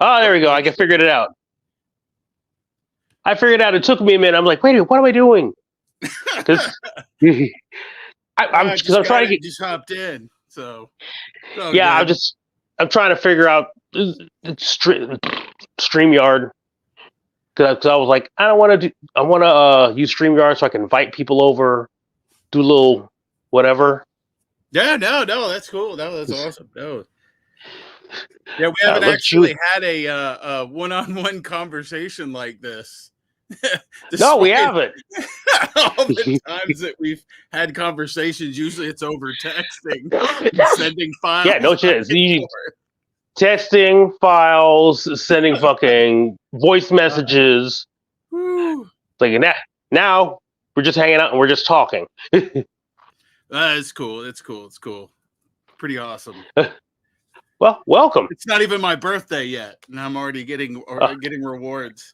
Oh, there we go. I can figured it out. I figured out. It took me a minute. I'm like, wait, what am I doing? Because I just I'm got trying to it, get. just hopped in. So it's all Yeah, good. I'm trying to figure out Streamyard because I was like, I don't want to do. I want to use Streamyard so I can invite people over, do a little whatever. Yeah, no, that's cool. No, that's awesome. No. Yeah, we haven't Look at you. actually had a one-on-one conversation like this. No, we Despite haven't. all the times that we've had conversations, usually it's over texting and sending Yeah, no files back shit. It's and easy. forth. Texting files, sending fucking voice messages. Whew. Like now we're just hanging out and we're just talking. It's cool. It's cool. It's cool. Pretty awesome. Well, welcome. It's not even my birthday yet, and I'm already getting rewards.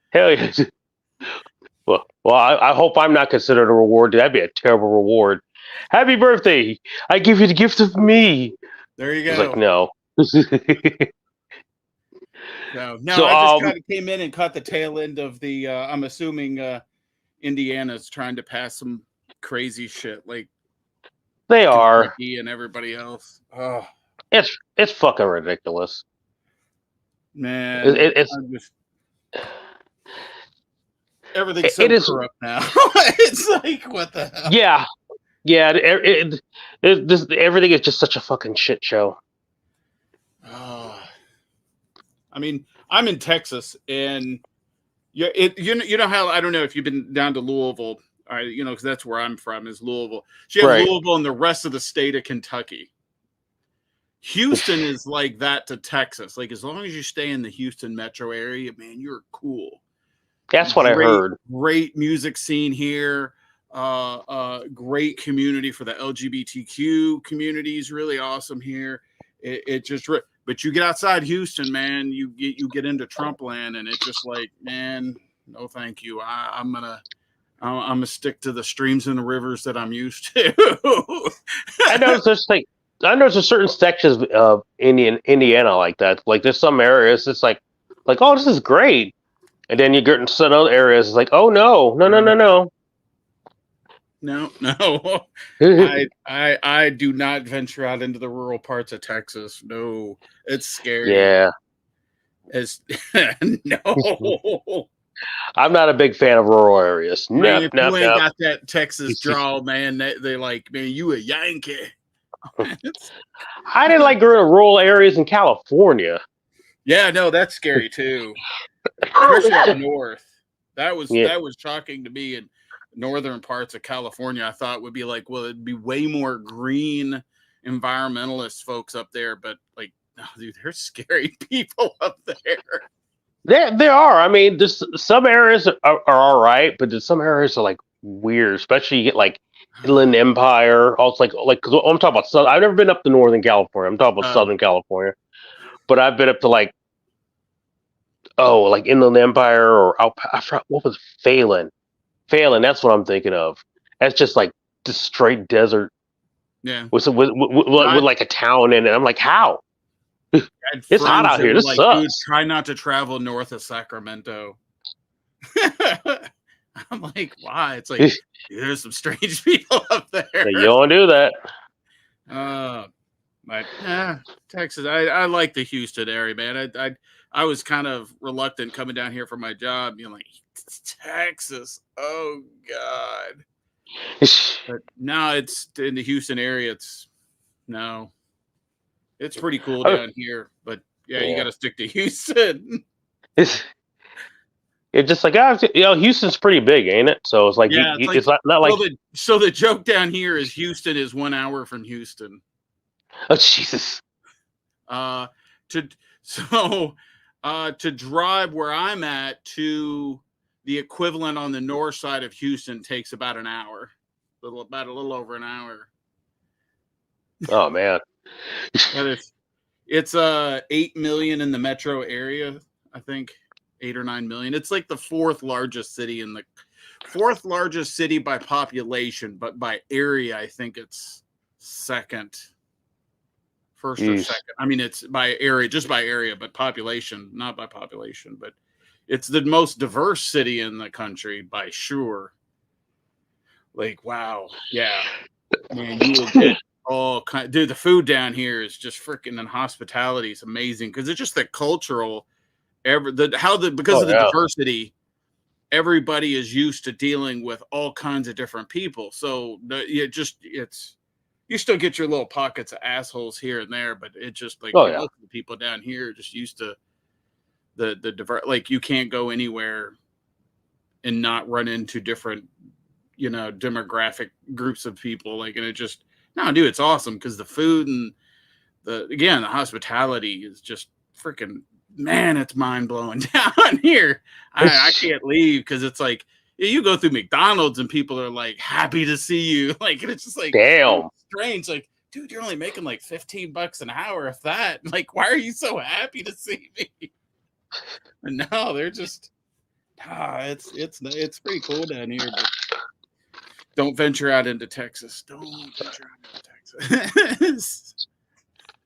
Hell yeah. Well, I hope I'm not considered a reward. That'd be a terrible reward. Happy birthday! I give you the gift of me. There you I was go. like, no. No, So, I just kind of came in and caught the tail end of the. I'm assuming Indiana's trying to pass some crazy shit like they are. Kentucky and everybody else. Oh It's fucking ridiculous. man, It's everything's so corrupt now. It's like, what the hell? Yeah. Everything is just such a fucking shit show. I mean, I'm in Texas, and you know how, I don't know if you've been down to Louisville, because that's where I'm from, is Louisville. So you have Louisville and the rest of the state of Kentucky. Houston is like that to Texas. Like, as long as you stay in the Houston metro area, man, you're cool. That's what I heard. Great music scene here. Great community for the LGBTQ community is really awesome here. It just, but you get outside Houston, man, you get into Trump land, and it's just like, man, no, thank you. I'm gonna stick to the streams and the rivers that I'm used to. I know there's certain sections of Indiana like that. Like there's some areas it's like, oh, this is great. And then you get into some other areas, it's like, oh no. No. I do not venture out into the rural parts of Texas. No, it's scary. Yeah. No. I'm not a big fan of rural areas. Man, if you ain't got that Texas drawl, man, they like, man, you a Yankee. I didn't like going to rural areas in California. Yeah, no, that's scary too. Especially up north. That was shocking to me. In northern parts of California, I thought would be like, well, it'd be way more green environmentalist folks up there, but like, no, dude, there's scary people up there. There are. I mean, some areas are all right, but there's some areas are like weird. Especially you get like Inland Empire. Also, like cause I'm talking about. I've never been up to Northern California. I'm talking about Southern California, but I've been up to like Inland Empire or I forgot what was Phelan. Phelan, that's what I'm thinking of. That's just like the straight desert. Yeah, with like a town in it. I'm like, how? It's hot out here. This like, sucks. Dude, try not to travel north of Sacramento. I'm like, why? It's like, there's some strange people up there. You don't do that. But Texas, I like the Houston area, man. I was kind of reluctant coming down here for my job. Like, Texas, oh God. But now it's in the Houston area. It's pretty cool down here. But yeah, you got to stick to Houston. It's just like, Houston's pretty big, ain't it? So it's like, it's not like. So the joke down here is Houston is 1 hour from Houston. Oh Jesus! To drive where I'm at to the equivalent on the north side of Houston takes about an hour, about a little over an hour. Oh man! It's 8 million in the metro area, I think 8 or 9 million. It's like the fourth largest city by population, but by area, I think it's second first or second. I mean, it's by area, just by area, but population, not by population. But it's the most diverse city in the country by sure. Like, wow, yeah, man, you will get all kind. Dude, the food down here is just freaking, and hospitality is amazing because it's just the cultural, because of the diversity. Everybody is used to dealing with all kinds of different people. So you still get your little pockets of assholes here and there, but it's just like most of the people down here are just used to the like you can't go anywhere and not run into different, demographic groups of people. Like, and it just, no, dude, it's awesome because the food and the hospitality is just freaking, man, it's mind blowing down here. I can't leave because it's like you go through McDonald's and people are like happy to see you. Like, and it's just like, damn, strange. Like, dude, you're only making like $15 an hour, if that. Like, why are you so happy to see me? But no, they're just it's pretty cool down here. But don't venture out into Texas. Don't venture out into Texas.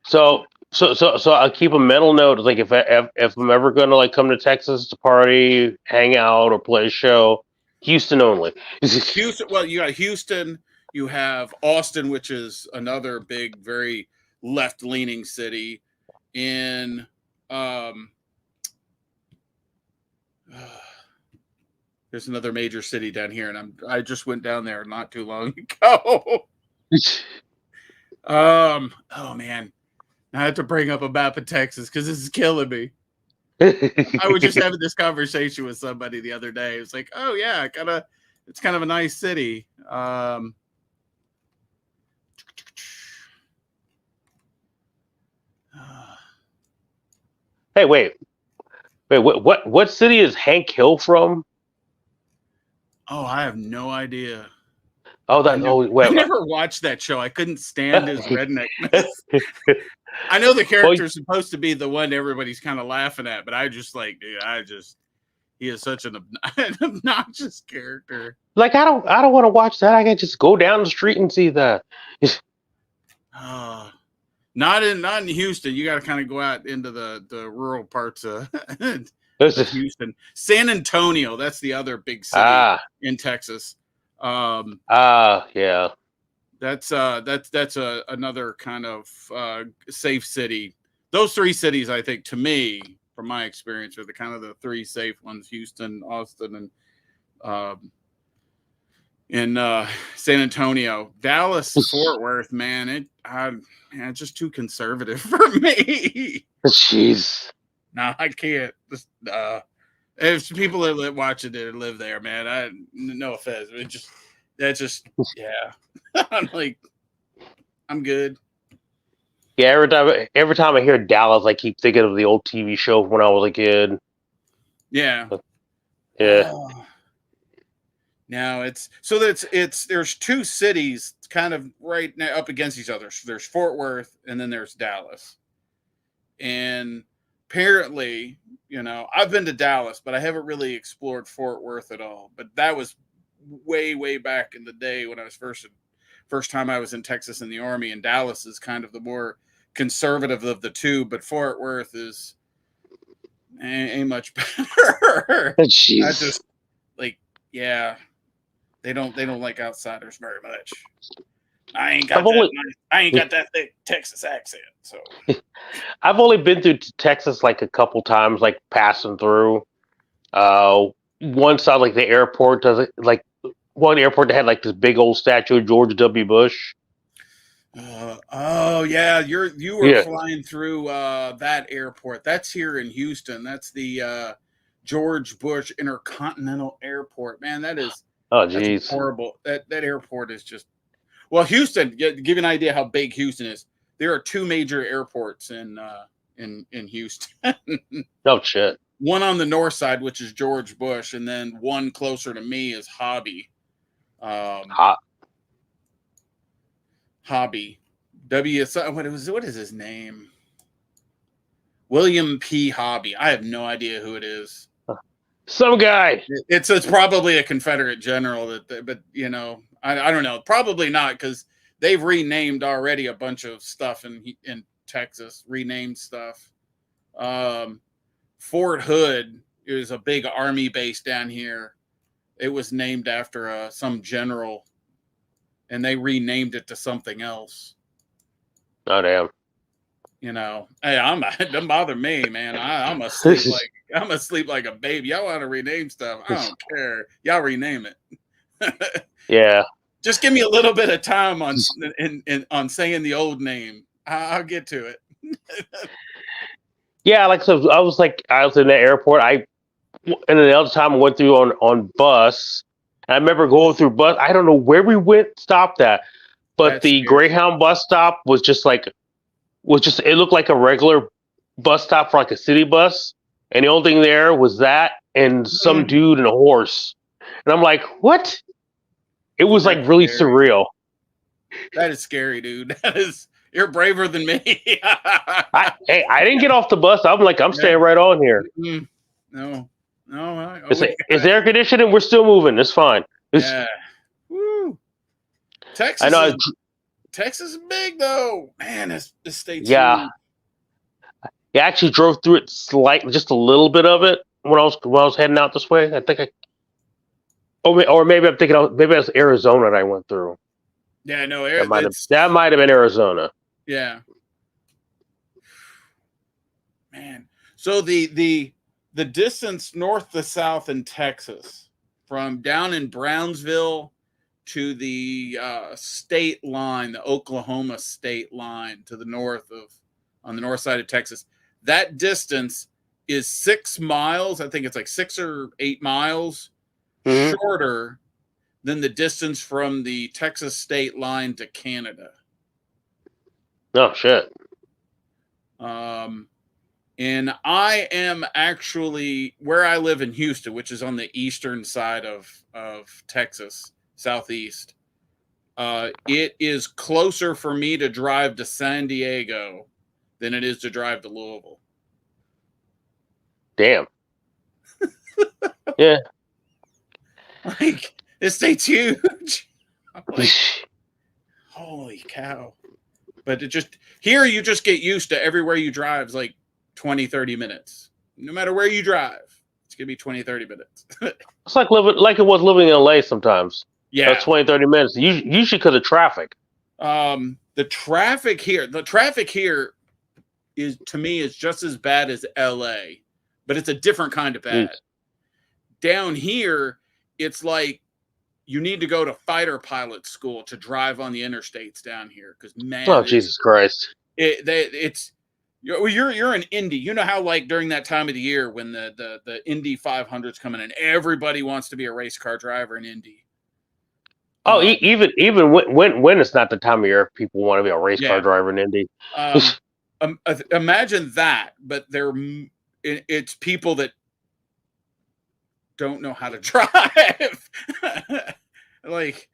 So I'll keep a mental note. Like if I'm ever gonna like come to Texas to party, hang out, or play a show, Houston only. Houston. Well, you got Houston. You have Austin, which is another big, very left-leaning city. In there's another major city down here, and I just went down there not too long ago. Oh man. I have to bring up a map of Texas because this is killing me. I was just having this conversation with somebody the other day. It was like, oh yeah, it's kind of a nice city. Hey, wait, what city is Hank Hill from? Oh, I have no idea. Oh, I never watched that show. I couldn't stand his redneckness. I know the character's supposed to be the one everybody's kind of laughing at, but I just like, dude, he is such an obnoxious character. Like, I don't want to watch that. I can just go down the street and see that. Not in Houston. You got to kind of go out into the rural parts of Houston. San Antonio, that's the other big city in Texas. Yeah. That's another kind of safe city. Those three cities, I think, to me, from my experience, are the kind of the three safe ones: Houston, Austin, and San Antonio. Dallas, Fort Worth, man, it's just too conservative for me. Jeez. No, I can't. If people that watch it that live there, man, no offense. Yeah. I'm like, I'm good. Yeah, every time I hear Dallas, I keep thinking of the old TV show when I was a kid. Yeah. Yeah. Now there's two cities kind of right now up against each other. So there's Fort Worth and then there's Dallas. And apparently, I've been to Dallas, but I haven't really explored Fort Worth at all. But that was way, way back in the day when I was first time I was in Texas in the Army, and Dallas is kind of the more conservative of the two, but Fort Worth is ain't much better. Jeez. I just like, yeah, they don't like outsiders very much. I ain't got that thick Texas accent, so I've only been through Texas like a couple times, like passing through. One side, like the airport, does it like one airport that had like this big old statue of George W. Bush. Oh yeah, you were flying through that airport. That's here in Houston. That's the George Bush Intercontinental Airport. Man, that is that's horrible. That airport is just, well, Houston. Give you an idea how big Houston is. There are two major airports in Houston. No shit. One on the north side, which is George Bush, and then one closer to me is Hobby. Hobby. What is his name? William P. Hobby. I have no idea who it is. Some guy. It's probably a Confederate general but I don't know. Probably not, because they've renamed already a bunch of stuff in Texas, renamed stuff. Fort Hood is a big army base down here. It was named after some general, and they renamed it to something else. Oh damn! You know, hey, don't bother me, man. I'm asleep like a baby. Y'all want to rename stuff? I don't care. Y'all rename it. Yeah. Just give me a little bit of time on saying the old name. I'll get to it. Yeah, like so I was in the airport. And the other time I went through on bus. And I remember going through bus. I don't know where we stopped at, but That's the scary. Greyhound bus stop was just it looked like a regular bus stop for like a city bus, and the only thing there was that and some dude and a horse. And I'm like, what? It was like really surreal. That is scary, dude. You're braver than me. I didn't get off the bus. I'm staying right on here. No. It's air conditioning. We're still moving. It's fine. Yeah. Woo. Texas. I know. Texas is big though. Man, this state's yeah. huge. I actually drove through it just a little bit of it when I was heading out this way. I think or maybe I'm thinking maybe it was Arizona that I went through. Yeah, no, that might have been Arizona. Yeah. Man. So the distance north to south in Texas, from down in Brownsville to the state line, the Oklahoma state line to the on the north side of Texas, that distance is 6 miles. I think it's like 6 or 8 miles shorter than the distance from the Texas state line to Canada. Oh shit. And I am actually where I live in Houston, which is on the eastern side of Texas, southeast. It is closer for me to drive to San Diego than it is to drive to Louisville. Damn. Yeah. Like, this state's huge. I'm like, holy cow. But here you just get used to everywhere you drive is like 20, 30 minutes. No matter where you drive, it's going to be 20, 30 minutes. It's like it was living in LA sometimes. Yeah. 20, 30 minutes. Usually because of traffic. The traffic here is, to me, is just as bad as LA, but it's a different kind of bad. Down here, it's like you need to go to fighter pilot school to drive on the interstates down here. Because man, oh Jesus Christ! You're in Indy. You know how like during that time of the year when the Indy 500's coming in, everybody wants to be a race car driver in Indy. Oh, even when it's not the time of year, people want to be a race car driver in Indy. Imagine that, but it's people that don't know how to drive. Like,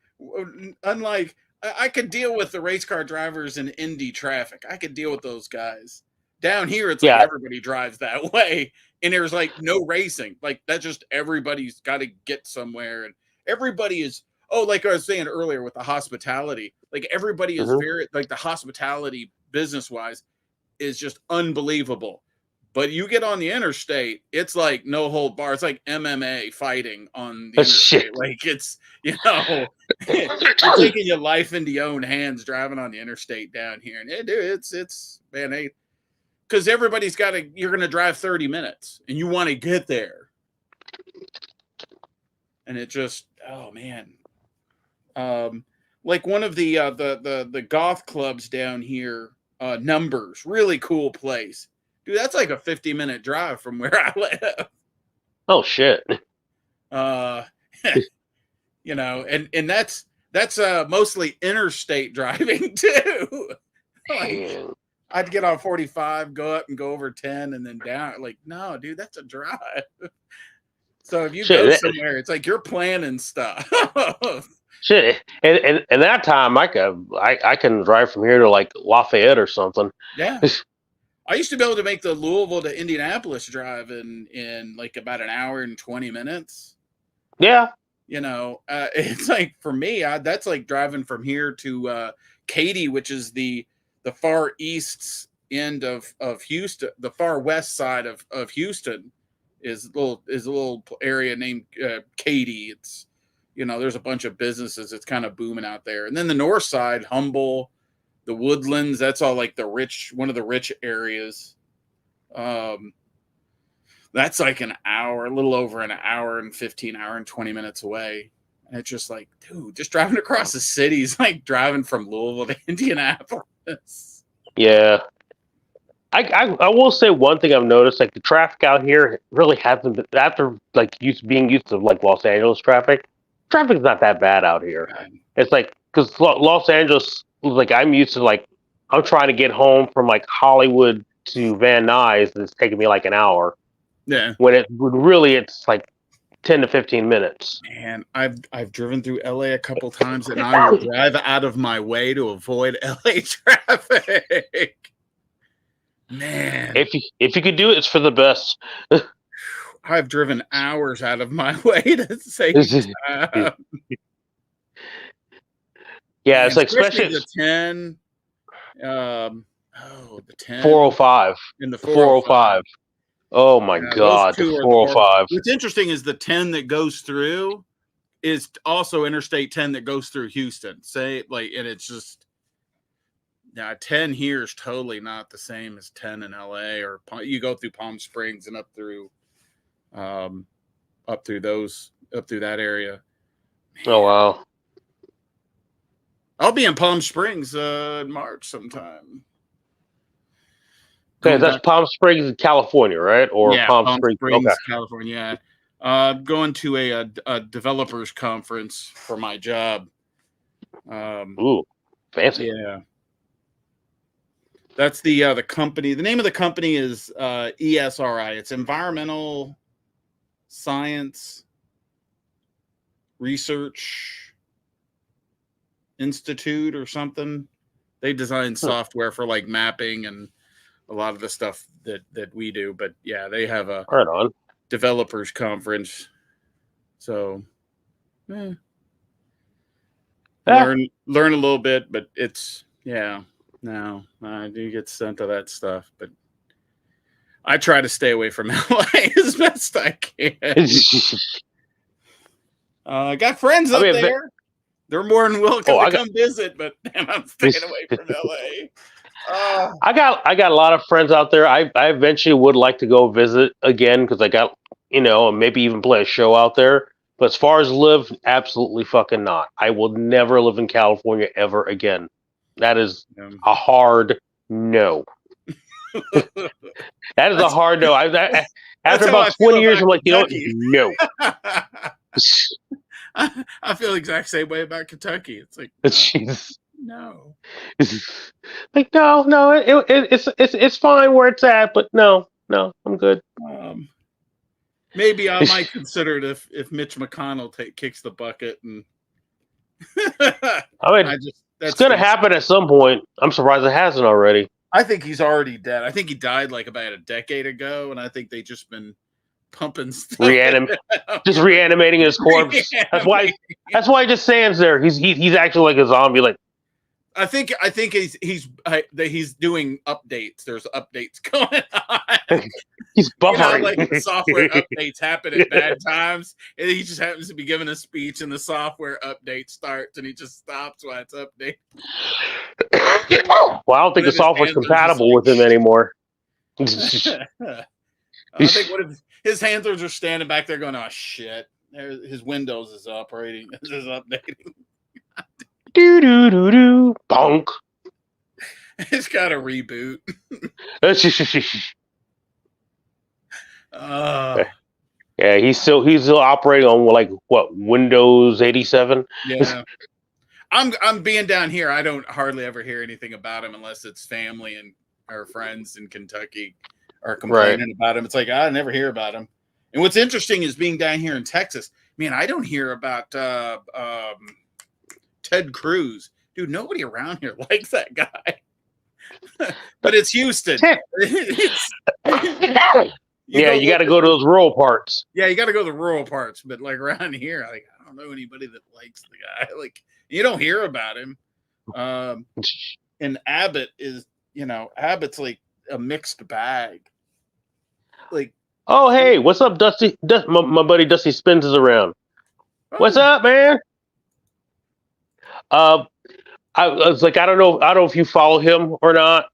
unlike I could deal with the race car drivers in Indy traffic. I could deal with those guys. Down here, it's like everybody drives that way, and there's like no racing. Like that's just everybody's got to get somewhere, and everybody is. Oh, like I was saying earlier with the hospitality, like everybody is very like the hospitality business wise is just unbelievable. But you get on the interstate, it's like no hold bar. It's like MMA fighting on the interstate. Like it's, you're taking your life into your own hands driving on the interstate down here. And dude, it's man, because everybody's you're going to drive 30 minutes and you want to get there. And it just, oh man. Like one of the goth clubs down here, Numbers, really cool place. Dude, that's like a 50-minute drive from where I live. Oh shit. And that's mostly interstate driving too. Like, I'd get on 45, go up and go over 10 and then down. Like, no, dude, that's a drive. So if you go somewhere, it's like you're planning stuff. Shit, and that time I can drive from here to like Lafayette or something. Yeah. I used to be able to make the Louisville to Indianapolis drive in like about an hour and 20 minutes. Yeah. It's like for me, that's like driving from here to Katy, which is the far east end of Houston, the far west side of Houston, is a little area named Katy. It's, you know, there's a bunch of businesses. It's kind of booming out there. And then the north side, Humble, the Woodlands, that's all like one of the rich areas. That's like an hour, a little over an hour and 20 minutes away. And it's just like, dude, just driving across the city is like driving from Louisville to Indianapolis. Yeah. I will say one thing I've noticed, like the traffic out here really hasn't been, after like being used to like Los Angeles traffic. Traffic's not that bad out here. It's like, because Los Angeles, like I'm used to, like I'm trying to get home from like Hollywood to Van Nuys, and it's taking me like an hour. Yeah. When it would really, it's like 10 to 15 minutes. Man, I've driven through LA a couple times, and I will drive out of my way to avoid LA traffic. Man, if you could do it, it's for the best. I've driven hours out of my way to save time. Yeah, Man, it's like especially the 10. The 10. 405 in the 405. Oh my God, the 405. What's interesting is the 10 that goes through is also Interstate 10 that goes through Houston. And it's just, now 10 here is totally not the same as 10 in LA, or you go through Palm Springs and up through that area. Man. Oh wow. I'll be in Palm Springs in March sometime. Okay, that's Palm Springs, California, right? Or yeah, Palm Springs, okay. California. Going to a developers conference for my job. Ooh, fancy. Yeah. That's the company. The name of the company is ESRI. It's Environmental Science Research Institute or something. They design software for like mapping and a lot of the stuff that we do. But yeah, they have a right on developers conference. So learn a little bit, but it's no, I do get sent to that stuff, but I try to stay away from LA as best I can. I got friends up there. They're more than welcome to come visit, but I'm staying away from LA. I got a lot of friends out there. I eventually would like to go visit again, because I got, maybe even play a show out there. But as far as live, absolutely fucking not. I will never live in California ever again. That is a hard no. That is a hard no. After about 20 years, I'm like, no. I feel the exact same way about Kentucky. It's like, no. Like, no, it's fine where it's at, but no, I'm good. Maybe I might consider it if Mitch McConnell kicks the bucket, and I mean, it's going to happen at some point. I'm surprised it hasn't already. I think he's already dead. I think he died like about a decade ago, and I think they just been pumping stuff. Just reanimating his corpse. That's why he just stands there. He's actually like a zombie. Like, I think he's doing updates. There's updates going on. He's buffering. Like software updates happen at bad times, and he just happens to be giving a speech, and the software update starts, and he just stops while it's updating. Well, I don't think the software's compatible with him anymore. I think his handlers are standing back there going, "Oh shit!" His Windows is operating. This is updating. Do bonk. It's got a reboot. Yeah, he's still operating on like what, Windows 87. Yeah, I'm being down here. I don't hardly ever hear anything about him unless it's family and our friends in Kentucky are complaining about him. It's like I never hear about him. And what's interesting is being down here in Texas. Man, I don't hear about Ted Cruz. Dude, nobody around here likes that guy. But it's Houston. You got to go to those rural parts. Yeah, you got to go to the rural parts. But like around here, like I don't know anybody that likes the guy. Like you don't hear about him. And Abbott is, Abbott's like a mixed bag. Like, oh, hey, what's up, Dusty? My buddy Dusty Spins is around. What's oh, up, man? Uh, I was like, I don't know if you follow him or not.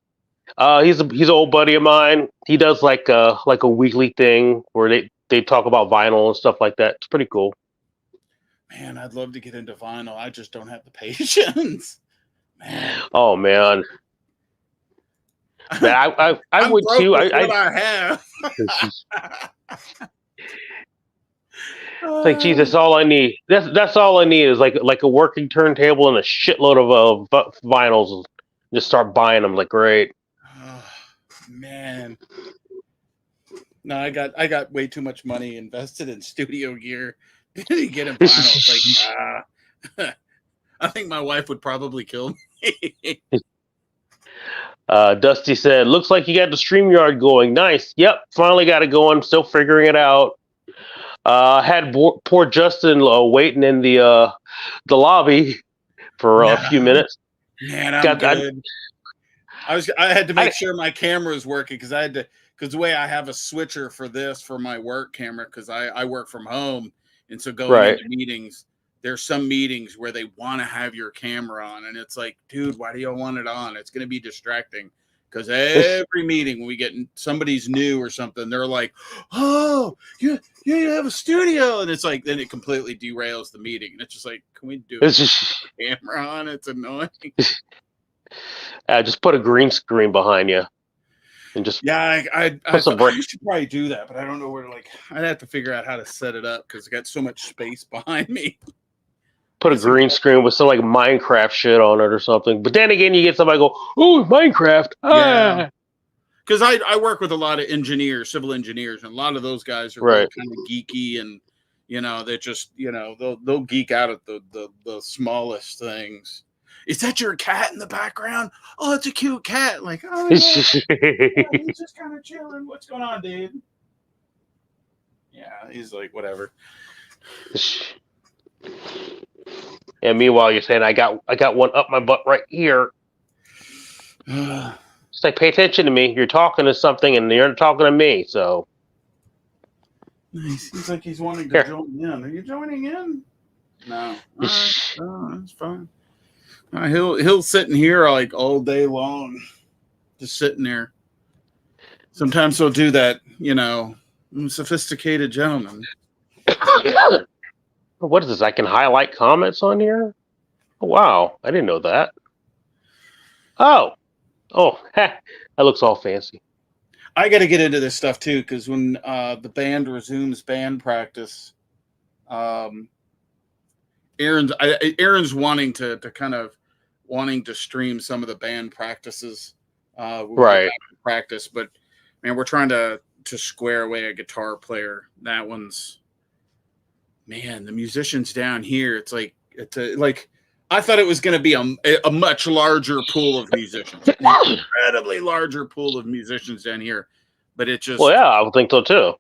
He's an old buddy of mine. He does like a weekly thing where they talk about vinyl and stuff like that. It's pretty cool. man, I'd love to get into vinyl. I just don't have the patience. Man. Oh man, I I'm would broke too. with what I have. It's like, geez, that's all I need. That's all I need is like a working turntable and a shitload of vinyls. Just start buying them. Like, great. Oh, man. No, I got way too much money invested in studio gear. Get in vinyl. Like, I think my wife would probably kill me. Dusty said, "Looks like you got the StreamYard going. Nice. Yep, finally got it going. Still figuring it out. Had poor Justin waiting in the lobby for a few minutes. Man, I'm good. I had to make sure my camera was working because the way I have a switcher for this for my work camera because I work from home, and so going into meetings, there's some meetings where they want to have your camera on, and it's like, dude, why do you want it on? It's going to be distracting. Because every meeting when we get somebody's new or something, they're like, "Oh, you have a studio," and it's like then it completely derails the meeting. And it's just like, can we do it with the camera on? It's annoying. Just put a green screen behind you, and just I should probably do that, but I don't know where to I'd have to figure out how to set it up because I got so much space behind me. Put a green screen with some like Minecraft shit on it or something. But then again, you get somebody go, "Oh, Minecraft!" Yeah, because I work with a lot of engineers, civil engineers, and a lot of those guys are really kind of geeky, and they just they'll geek out at the smallest things. Is that your cat in the background? Oh, it's a cute cat. Like, oh, yeah, he's just kind of chilling. What's going on, dude? Yeah, he's like, whatever. And meanwhile, you're saying I got one up my butt right here. It's like, pay attention to me. You're talking to something, and you're talking to me. So nice. Seems like he's wanting to join in. Are you joining in? No. Oh, that's fine. He'll sit in here like all day long, just sitting there. Sometimes he'll do that. Sophisticated gentleman. What is this? I can highlight comments on here? Oh, wow. I didn't know that. Oh, that looks all fancy. I got to get into this stuff too, because when the band resumes band practice, Aaron's wanting to stream some of the band practices. Right. Practice, but man, we're trying to square away a guitar player. That one's, man, the musicians down here. It's like I thought it was going to be a much larger pool of musicians, an incredibly larger pool of musicians down here, but it just. Well, yeah, I would think so too.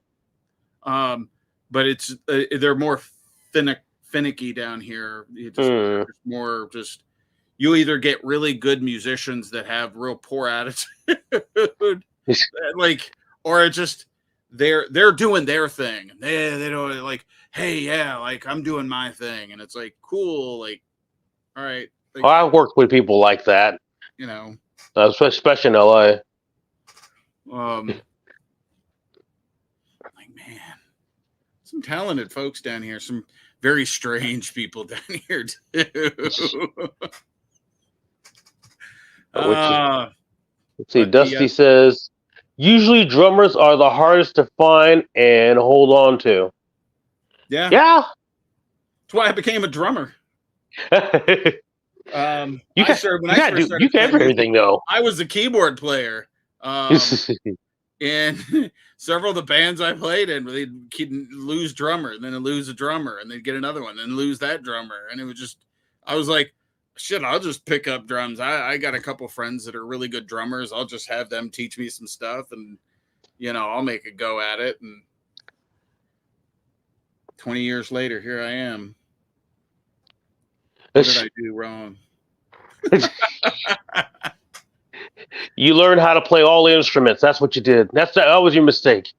But it's they're more finicky down here. It's more just you either get really good musicians that have real poor attitude, or it's just they're doing their thing. They don't like, hey, yeah, like I'm doing my thing, and it's like cool, like all right. Like, well, I've worked with people like that, especially in LA. Like, man, some talented folks down here, some very strange people down here too. Let's see. Dusty says, usually drummers are the hardest to find and hold on to. Yeah. That's why I became a drummer. You can do everything though. I was a keyboard player. And several of the bands I played in, they'd lose drummer, and then lose a drummer, and they'd get another one, and lose that drummer. And it was just, I was like, shit, I'll just pick up drums. I got a couple friends that are really good drummers. I'll just have them teach me some stuff, and, I'll make a go at it. And 20 years later, here I am. What did I do wrong? You learned how to play all the instruments. That's what you did. That was your mistake.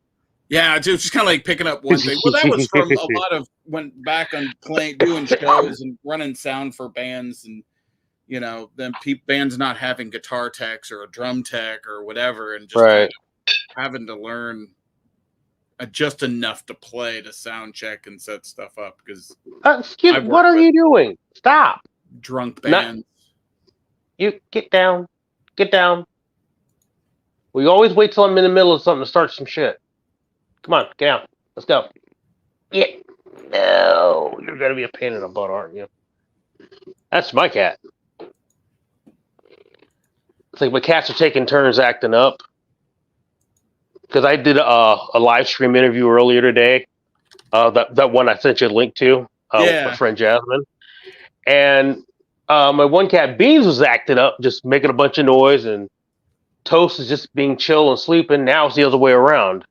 Yeah, it's just kind of like picking up one thing. Well, that was from a lot of went back on doing shows and running sound for bands, and you know, then bands not having guitar techs or a drum tech or whatever, and just kind of having to learn just enough to play to sound check and set stuff up. Because what are you doing? Stop! Drunk bands. You get down. Get down. We always wait till I'm in the middle of something to start some shit. Come on, get down. Let's go. Yeah. No, you're gonna be a pain in the butt, aren't you? That's my cat. It's like my cats are taking turns acting up. Because I did a live stream interview earlier today. That one I sent you a link to. With my friend Jasmine. And my one cat Beans was acting up, just making a bunch of noise, and Toast is just being chill and sleeping. Now it's the other way around.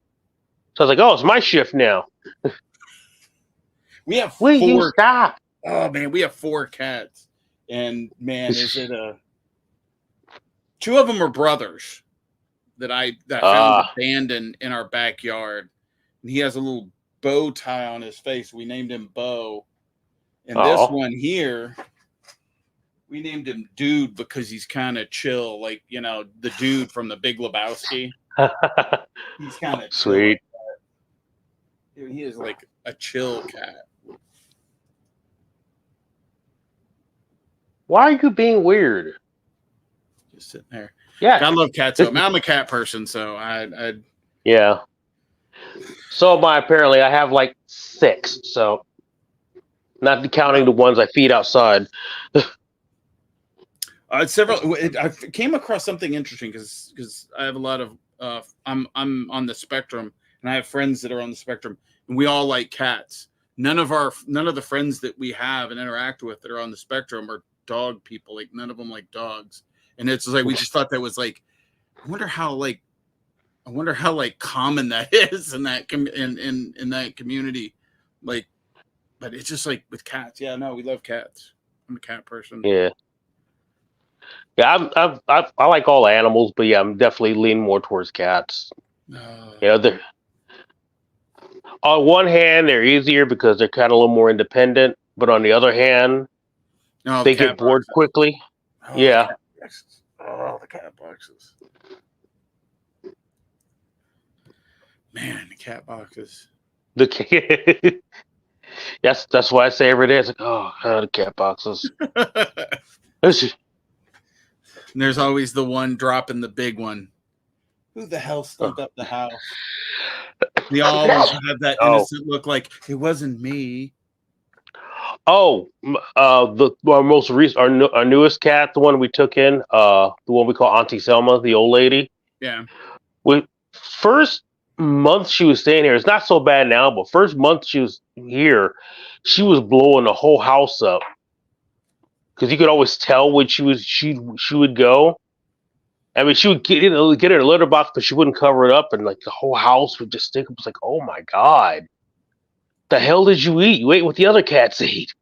So I was like, oh, it's my shift now. We have Will you stop? Oh man, we have 4 cats, and man, is it 2 of them are brothers that found abandoned in our backyard, and he has a little bow tie on his face. We named him Bo, and this one here, we named him Dude because he's kind of chill, like, you know, the dude from The Big Lebowski. He's kind of sweet. Dude, he is like a chill cat. Why are you being weird? Just sitting there. Yeah, I love cats. So I'm a cat person, so I. Yeah. So apparently I have like 6. So not counting the ones I feed outside. Several. I came across something interesting because I have a lot of. I'm on the spectrum, and I have friends that are on the spectrum, and we all like cats. None of the friends that we have and interact with that are on the spectrum are dog people. Like, none of them like dogs, and it's like we just thought that was like. I wonder how common that is in that in that community, like. But it's just like with cats. Yeah, no, we love cats. I'm a cat person. Yeah. Yeah, I like all animals, but yeah, I'm definitely leaning more towards cats. You know, they're on one hand they're easier because they're kind of a little more independent, but on the other hand, they get bored quickly. Yeah. The cat boxes. Man, the cat boxes. That's why I say every day. It's like, oh, the cat boxes. And there's always the one dropping the big one. Who the hell stunk up the house? We always have that innocent look, like it wasn't me. Oh, our most recent, our newest cat, the one we took in, the one we call Auntie Selma, the old lady. Yeah. First month she was staying here, it's not so bad now, but first month she was here, she was blowing the whole house up. Because you could always tell when she would go. I mean, she would get in her litter box, but she wouldn't cover it up, and like the whole house would just stink. It was like, oh my god, the hell did you eat? You ate what the other cats ate.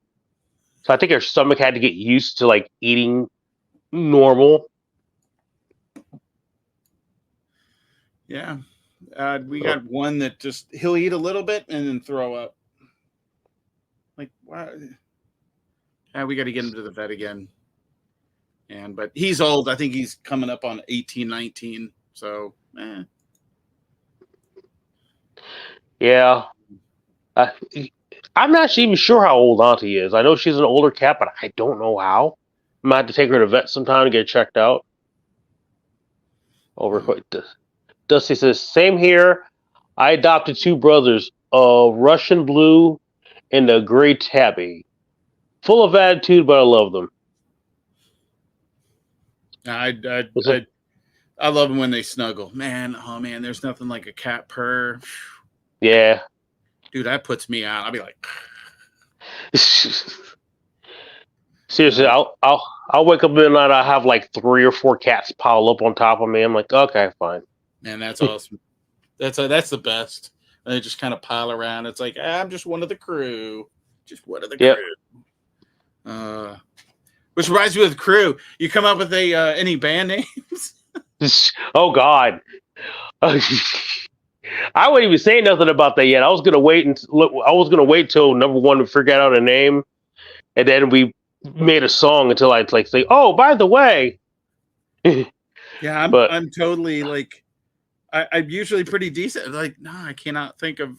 So I think her stomach had to get used to like eating normal. Yeah, we got one that just he'll eat a little bit and then throw up. Like, wow. We got to get him to the vet again. But he's old. I think he's coming up on 18, 19. So, Yeah. I'm not even sure how old Auntie is. I know she's an older cat, but I don't know how. I might have to take her to vet sometime to get checked out. Dusty says, same here. I adopted 2 brothers, a Russian Blue and a Gray Tabby. Full of attitude, but I love them. I love them when they snuggle. Man, there's nothing like a cat purr. Yeah. Dude, that puts me out. I'll be like... Seriously, I'll wake up in the night, I have like 3 or 4 cats pile up on top of me. I'm like, okay, fine. Man, that's awesome. That's the best. And they just kind of pile around. It's like, I'm just one of the crew. Just one of the crew. Which reminds me of the crew. You come up with any band names? Oh God. I wasn't even saying nothing about that yet. I was gonna wait and look. I was gonna wait till number one to figure out a name, and then we made a song until I'd like say, "Oh, by the way." Yeah, But I'm totally like I'm usually pretty decent. Like, no, I cannot think of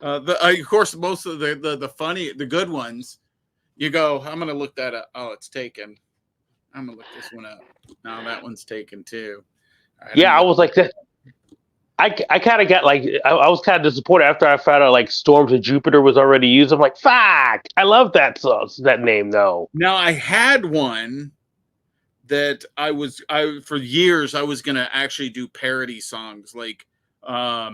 of course most of the funny the good ones. You go, I'm gonna look that up. Oh, it's taken. I'm gonna look this one up. No, that one's taken too. All right, I'm yeah, gonna I look. was like that. I kind of got like I was kind of disappointed after I found out like Storm to Jupiter was already used. I'm like, fuck! I love that song, that name though. Now I had one that I for years I was gonna actually do parody songs like I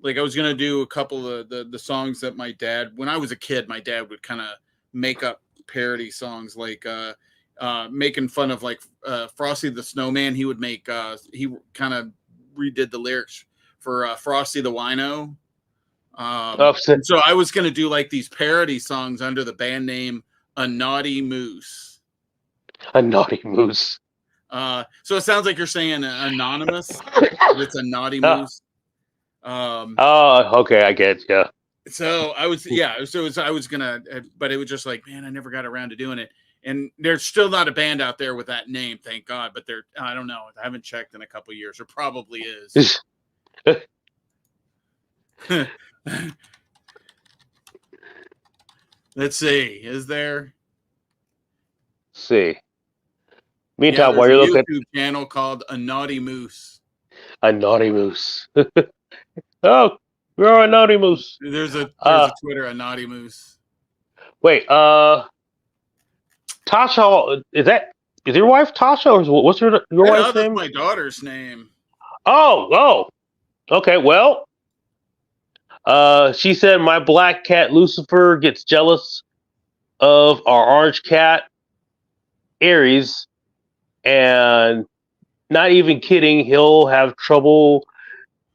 was gonna do a couple of the songs that my dad when I was a kid my dad would kind of make up parody songs like making fun of like Frosty the Snowman. He would make he kind of redid the lyrics for Frosty the Wino. And so I was gonna do like these parody songs under the band name A Naughty Moose. A naughty moose. So it sounds like you're saying anonymous. But it's a naughty moose. Oh, okay, I get yeah. So I was I was gonna, but it was just like, man, I never got around to doing it. And there's still not a band out there with that name, thank God. But I don't know. I haven't checked in a couple years. There probably is. Let's see. Is there? Let's see. Meantime, Yeah, while there's you're a looking, YouTube channel called A Naughty Moose. a naughty moose. Oh, you're a naughty moose. There's a Twitter, A Naughty Moose. Wait, Tasha, is your wife Tasha, or what's your wife's That's name? my daughter's name. Oh, okay. Well, she said my black cat Lucifer gets jealous of our orange cat Aries, and not even kidding, he'll have trouble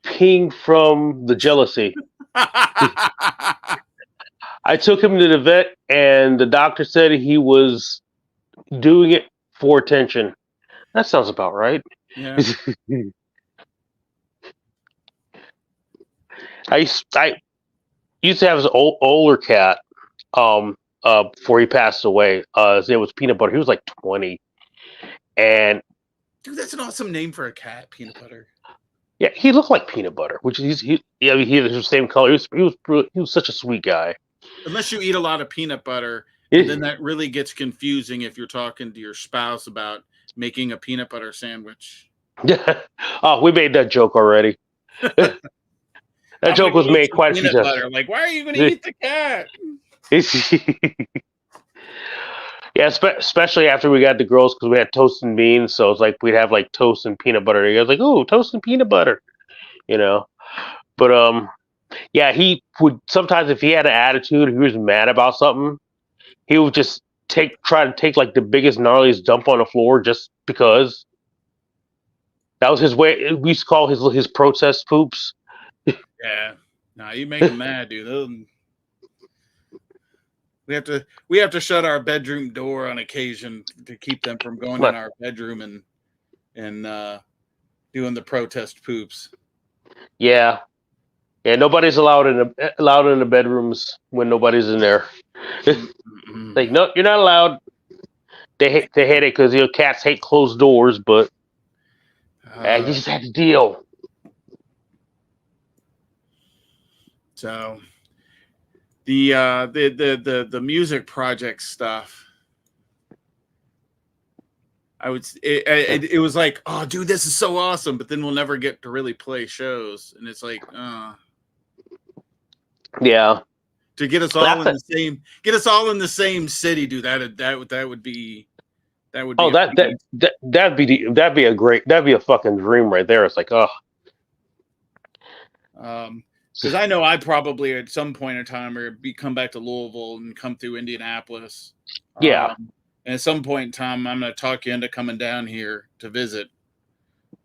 peeing from the jealousy. I took him to the vet, and the doctor said he was doing it for attention. That sounds about right. Yeah. I used to have his older cat before he passed away. His name was Peanut Butter. He was like 20, and Dude, that's an awesome name for a cat, Peanut Butter. yeah, he looked like Peanut Butter, which he was the same color. He was such a sweet guy. Unless you eat a lot of peanut butter, and then that really gets confusing if you're talking to your spouse about making a peanut butter sandwich. Oh, we made that joke already. That joke was made quite a few times. Like, why are you going to eat the cat? Yeah, especially after we got the girls, because we had toast and beans, so it's like we'd have like toast and peanut butter. He was like, "Oh, toast and peanut butter," you know. But yeah, he would sometimes if he had an attitude, he was mad about something, he would just try to take like the biggest gnarliest dump on the floor just because. That was his way. We used to call his protest poops. Yeah, no, you make him mad, dude. We have to shut our bedroom door on occasion to keep them from going in our bedroom and doing the protest poops. Yeah, nobody's allowed in the bedrooms when nobody's in there. Like, no, you're not allowed. They hate it because cats hate closed doors, but you just have to deal. So the music project stuff, it was like, oh dude, this is so awesome, but then we'll never get to really play shows, and it's like yeah, to get us all in the same city, dude, that would be oh, that'd be a fucking dream right there. It's like, oh, because I know I probably at some point in time or come back to Louisville and come through Indianapolis. Yeah. And at some point in time, I'm going to talk you into coming down here to visit.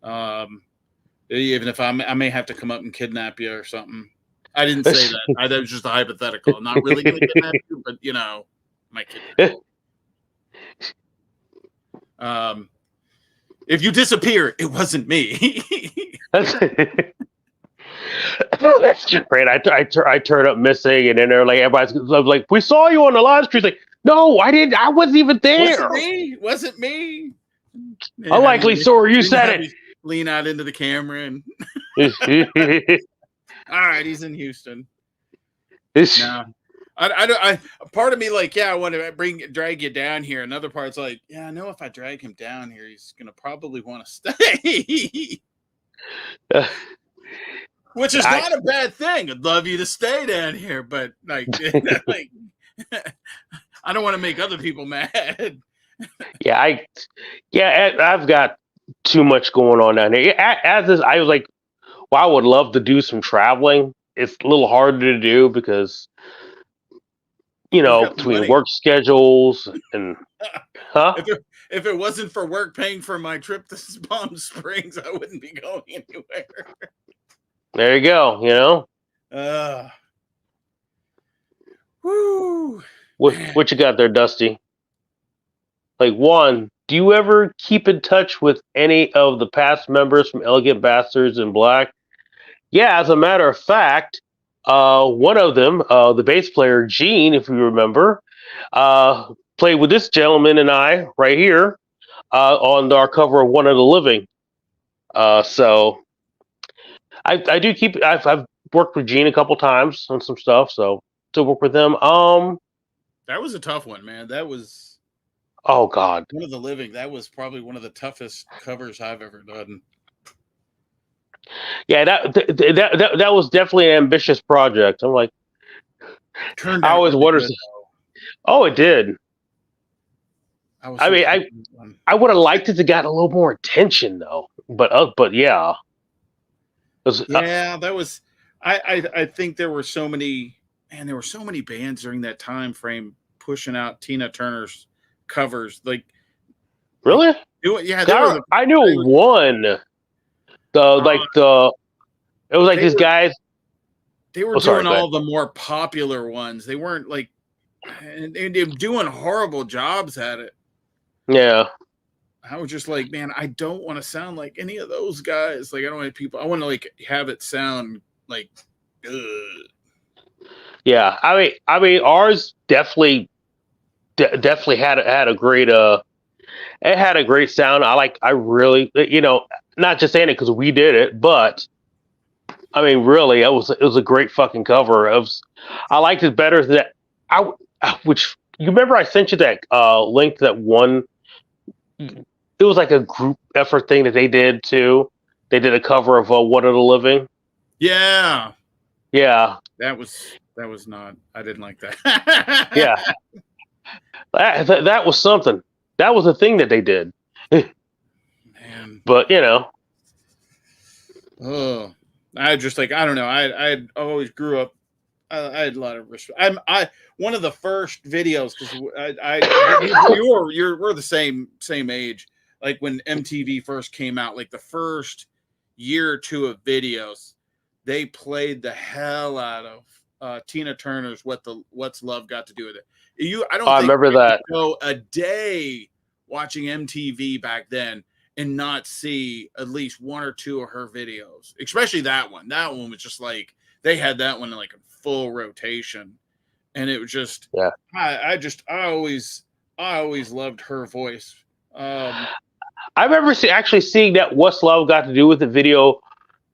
Even if I may have to come up and kidnap you or something. I didn't say that. That was just a hypothetical. I'm not really going to kidnap you, but might kidnap you. If you disappear, it wasn't me. That's great. I turn up missing, and then they're like, everybody's like, "We saw you on the live stream." Like, no, I didn't. I wasn't even there. Wasn't me. Unlikely story. You said it. Lean out into the camera and. All right, he's in Houston. No, I part of me like, yeah, I want to drag you down here. Another part's like, yeah, I know if I drag him down here, he's gonna probably want to stay. Which is not a bad thing. I'd love you to stay down here, but like, like I don't want to make other people mad. I've got too much going on down here. As is, I was like, well, I would love to do some traveling. It's a little harder to do because, between work schedules and, If it wasn't for work paying for my trip to Palm Springs, I wouldn't be going anywhere. There you go. Woo. What you got there, Dusty? Like, one, do you ever keep in touch with any of the past members from Elegant Bastards and Black? Yeah, as a matter of fact, one of them, the bass player Gene, if you remember, played with this gentleman and I right here on our cover of One of the Living. So I do keep. I've worked with Gene a couple times on some stuff, so to work with him. That was a tough one, man. That was. Oh God, One of the Living. That was probably one of the toughest covers I've ever done. Yeah, that was definitely an ambitious project. I'm like, I always wondered. Oh, it did. I would have liked it to got a little more attention though, but yeah. That was. I think there were so many, and there were so many bands during that time frame pushing out Tina Turner's covers. Like, really? Yeah, I knew one. It was like these guys. They were doing all the more popular ones. They weren't like, and they're doing horrible jobs at it. Yeah. I was just like, man, I don't want to sound like any of those guys. Like, I don't want people. I want to like have it sound like. Yeah, I mean, ours definitely had a great it had a great sound. I really, not just saying it because we did it, but I mean, really, it was a great fucking cover. I liked it better than which you remember I sent you that link to that one. It was like a group effort thing that they did too. They did a cover of One of the Living. Yeah. That was not. I didn't like that. Yeah. That was something. That was a thing that they did. Man. But oh, I just like, I don't know. I always grew up. I had a lot of respect. One of the first videos, because we're the same age. Like when MTV first came out, like the first year or two of videos, they played the hell out of Tina Turner's "What's Love Got to Do with It." I remember that. Go a day watching MTV back then and not see at least one or two of her videos, especially that one. That one was just like they had that one in like a full rotation, and it was just I always loved her voice. I remember actually seeing that "What's Love Got to Do with It" video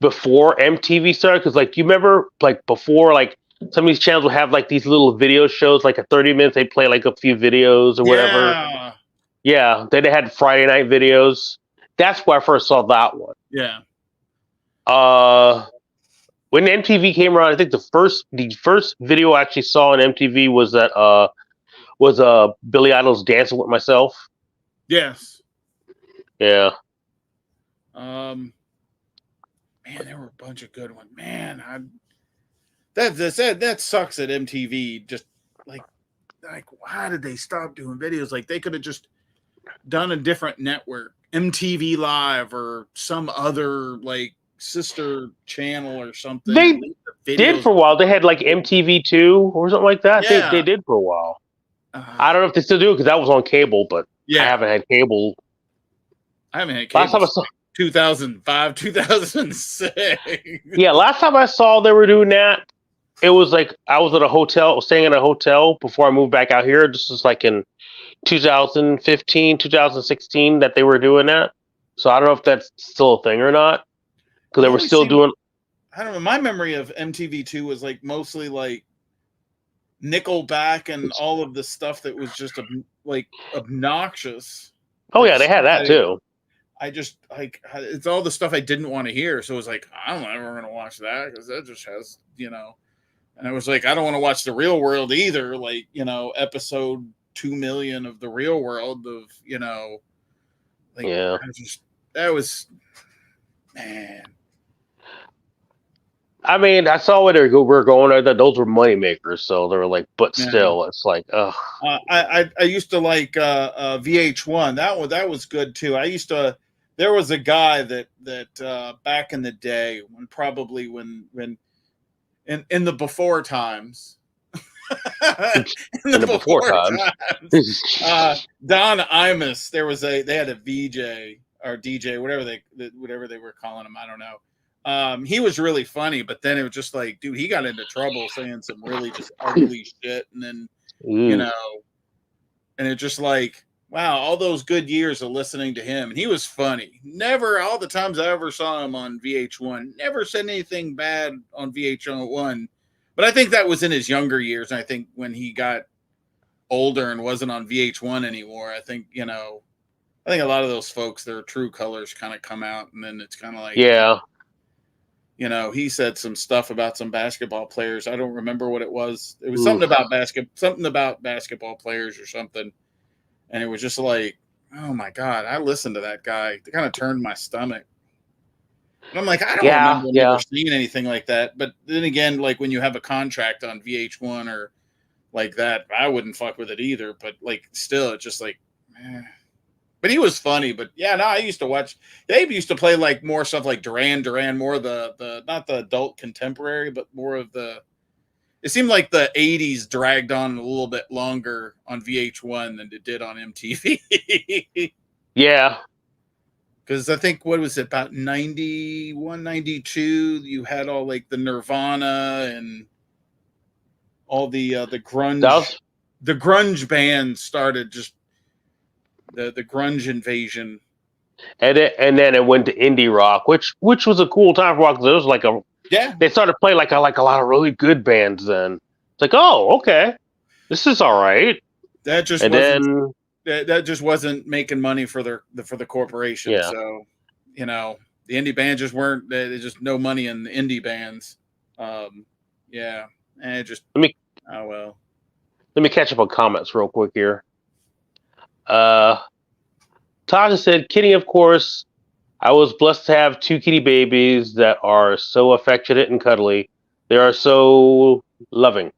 before MTV started, because like you remember like before, like some of these channels would have like these little video shows, like a 30 minutes they play like a few videos or whatever. Yeah, then they had Friday night videos. That's where I first saw that one. Yeah. When MTV came around, I think the first video I actually saw on MTV was that Billy Idol's "Dancing with Myself." Yes. Yeah. Man, there were a bunch of good ones. Man, that sucks at MTV. Just like why did they stop doing videos? Like they could have just done a different network, MTV Live or some other like sister channel or something. They did for a while. They had like MTV2 or something like that. Yeah. They did for a while. I don't know if they still do it because that was on cable, but I haven't had cable. I haven't had Last cable time I since saw, 2005, 2006. yeah, last time I saw they were doing that, it was like I was at a hotel, staying in a hotel before I moved back out here. This was like in 2015, 2016 that they were doing that. So I don't know if that's still a thing or not because they I were always still seem, doing. I don't know. My memory of MTV2 was like mostly like Nickelback and all of the stuff that was just like obnoxious. Oh Like yeah, they had stuff that too. I just like it's all the stuff I didn't want to hear. So it was like I'm never going to watch that because that just has And I was like I don't want to watch the Real World either. Like episode 2 million of the Real World of like Yeah. that was man. I mean, I saw where they were going. I thought those were money makers, so they were like, but Yeah. still, it's like, ugh. I used to like VH1. That was good too. I used to. There was a guy that back in the day when in the before times in In the the before before times. times Don Imus. They had a VJ or DJ whatever they were calling him. I don't know. He was really funny, but then it was just like, dude, he got into trouble saying some really just ugly shit, and then you Ooh. know, and it's just like, wow, all those good years of listening to him, and he was funny. Never, all the times I ever saw him on VH1, never said anything bad on VH1. But I think that was in his younger years, and I think when he got older and wasn't on VH1 anymore, I think I think a lot of those folks, their true colors kind of come out, and then it's kind of like, Yeah. he said some stuff about some basketball players. I don't remember what it was. It was Ooh. something about basketball players or something. And it was just like, oh my God, I listened to that guy. It kind of turned my stomach. And I'm like, I don't Yeah. remember Yeah. ever seeing anything like that. But then again, like when you have a contract on VH1 or like that, I wouldn't fuck with it either. But like still, it's just like, eh. But he was funny. But yeah, no, I used to watch. Dave used to play like more stuff like Duran, more the not the adult contemporary, but more of the. It seemed like the '80s dragged on a little bit longer on VH1 than it did on MTV. Yeah. Because I think what was it about 91, 92? You had all like the Nirvana and all the That grunge. was, The grunge band started just the grunge invasion. and then it went to indie rock, which was a cool time for rock because it was like Yeah, they started playing like a lot of really good bands. Then it's like, oh, okay, this is all right. that just And wasn't then that just wasn't making money for the corporation. yeah, So the indie bands just weren't. There's just no money in the indie bands. Yeah, and it just let me oh well. let me catch up on comments real quick here. Uh, Tasha said, "Kitty, of course. I was blessed to have two kitty babies that are so affectionate and cuddly. They are so loving."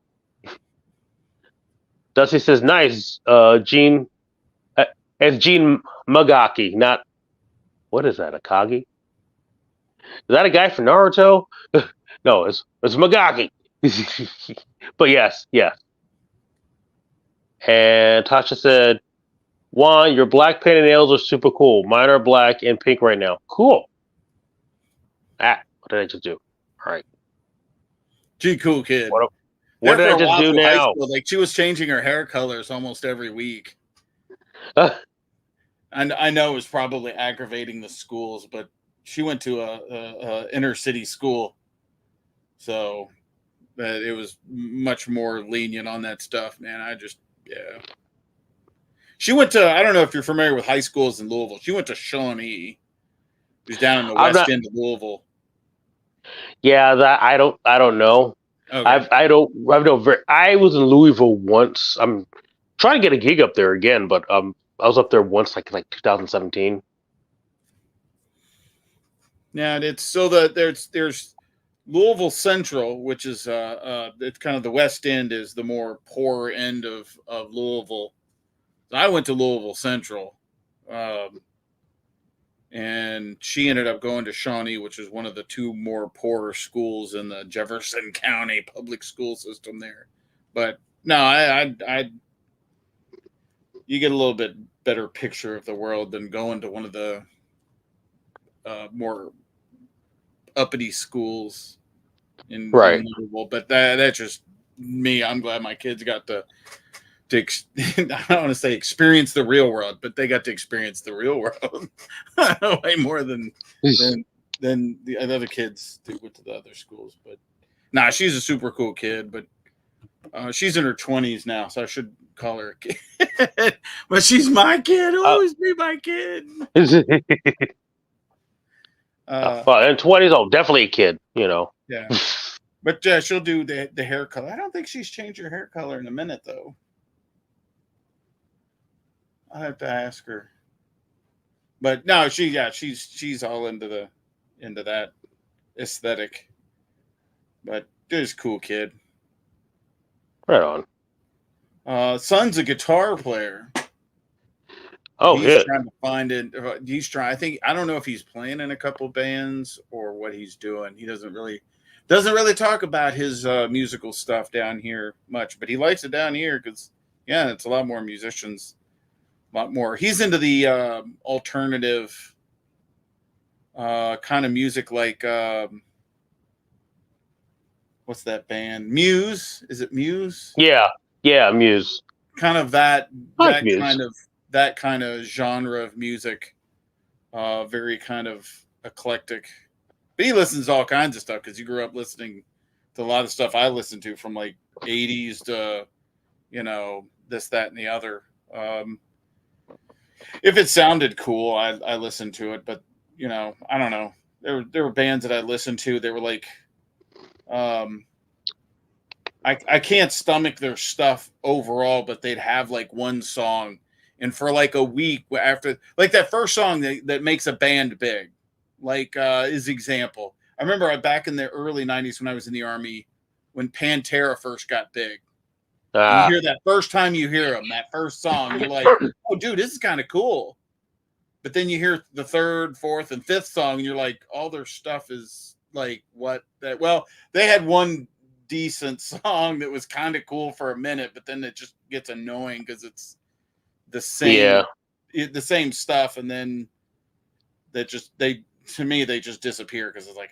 Dusty says, "Nice, Gene." It's Gene Magaki, not what is that? Akagi? Is that a guy from Naruto? No, it's Magaki. But yes, yes. And Tasha said, "Juan, your black painted nails are super cool. Mine are black and pink right now. Cool." Ah, what did I just do? All right. Gee, cool kid. What what There did for I a just while do through high now? school, like she was changing her hair colors almost every week. And I know it was probably aggravating the schools, but she went to a inner city school, so that it was much more lenient on that stuff. Man, yeah. She went to I don't know if you're familiar with high schools in Louisville. She went to Shawnee, who's down in the I'm west not. end of Louisville. Yeah, that I don't know. Okay. I don't very. I was in Louisville once. I'm trying to get a gig up there again, but I was up there once, like 2017. Yeah, it's so that there's Louisville Central, which is it's kind of the west end is the more poor end of Louisville. So I went to Louisville Central, um, and she ended up going to Shawnee, which is one of the two more poorer schools in the Jefferson County public school system there. But no, you get a little bit better picture of the world than going to one of the more uppity schools in Right. Louisville. But that's just me. I'm glad my kids got to I don't want to say experience the real world, but they got to experience the real world way more than the other kids that went to the other schools. But nah, she's a super cool kid, but she's in her 20s now, so I should call her a kid. But she's my kid. Always be my kid. In 20s, oh, definitely a kid, you know. Yeah. But she'll do the hair color. I don't think she's changed her hair color in a minute, though. I'll have to ask her. But no, she's all into that aesthetic. But there's a cool kid. Right on. Son's a guitar player. Oh, he's trying to find it. He's trying. I don't know if he's playing in a couple bands or what he's doing. He doesn't really talk about his musical stuff down here much, but he likes it down here because it's a lot more musicians. A lot more. He's into the alternative kind of music, like what's that band? Muse? Is it Muse? Yeah, Muse. Kind of that Muse. kind of genre of music. Very kind of eclectic. But he listens to all kinds of stuff because he grew up listening to a lot of stuff I listened to from like 80s to this, that, and the other. If it sounded cool, I listened to it, but I don't know. There were bands that I listened to. They were like, I can't stomach their stuff overall, but they'd have like one song, and for like a week after, like that first song that makes a band big, like is example. I remember back in the early '90s when I was in the Army, when Pantera first got big. You hear that first time you hear them, that first song, you're like, oh, dude, this is kind of cool. But then you hear the third, fourth, and fifth song, and you're like, all their stuff is like what that. Well, they had one decent song that was kind of cool for a minute, but then it just gets annoying because it's the same, the same stuff, and then they just disappear because it's like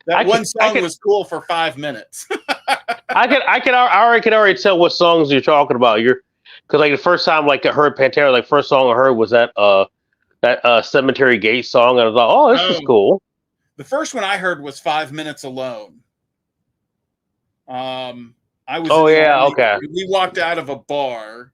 that one song was cool for 5 minutes. I can already tell what songs you're talking about. Because like the first time like I heard Pantera, like first song I heard was that Cemetery Gate song, and I was like, oh, this is cool. The first one I heard was 5 Minutes Alone. I was. Oh yeah, okay. We walked out of a bar,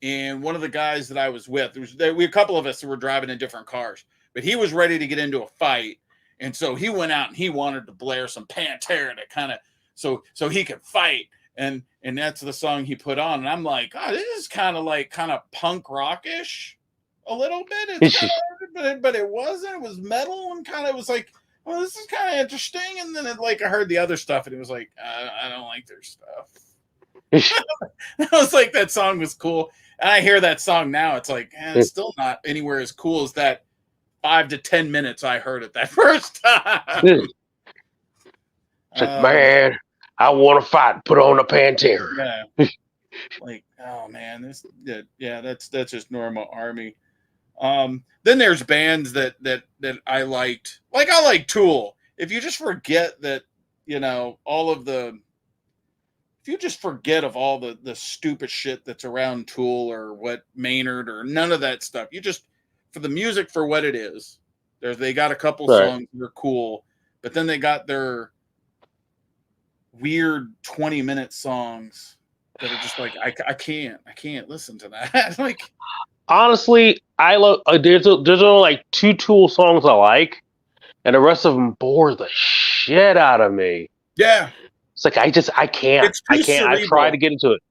and one of the guys that I was with, a couple of us who were driving in different cars, but he was ready to get into a fight, and so he went out and he wanted to blare some Pantera to kind of so he could fight, and that's the song he put on, and I'm like, oh, this is kind of punk rockish a little bit. It's but it wasn't. It was metal and kind of was like, well, this is kind of interesting. And then I heard the other stuff, and it was like, I don't like their stuff. I was like, that song was cool, and I hear that song now. It's like, it's still not anywhere as cool as that 5 to 10 minutes I heard it that first time. It's like, man, I want to fight. Put on a Pantera. Yeah. Like, oh man, that's just normal Army. Then there's bands that I liked. Like I like Tool. If you just forget that, if you just forget of all the stupid shit that's around Tool or what Maynard or none of that stuff, you just, for the music for what it is, they got a couple songs that are cool, but then they got their weird 20-minute songs that are just like, I can't listen to that. Like, honestly, I love. There's only like 2 Tool songs I like, and the rest of them bore the shit out of me. Yeah, it's like I can't. Cerebral. I try to get into it.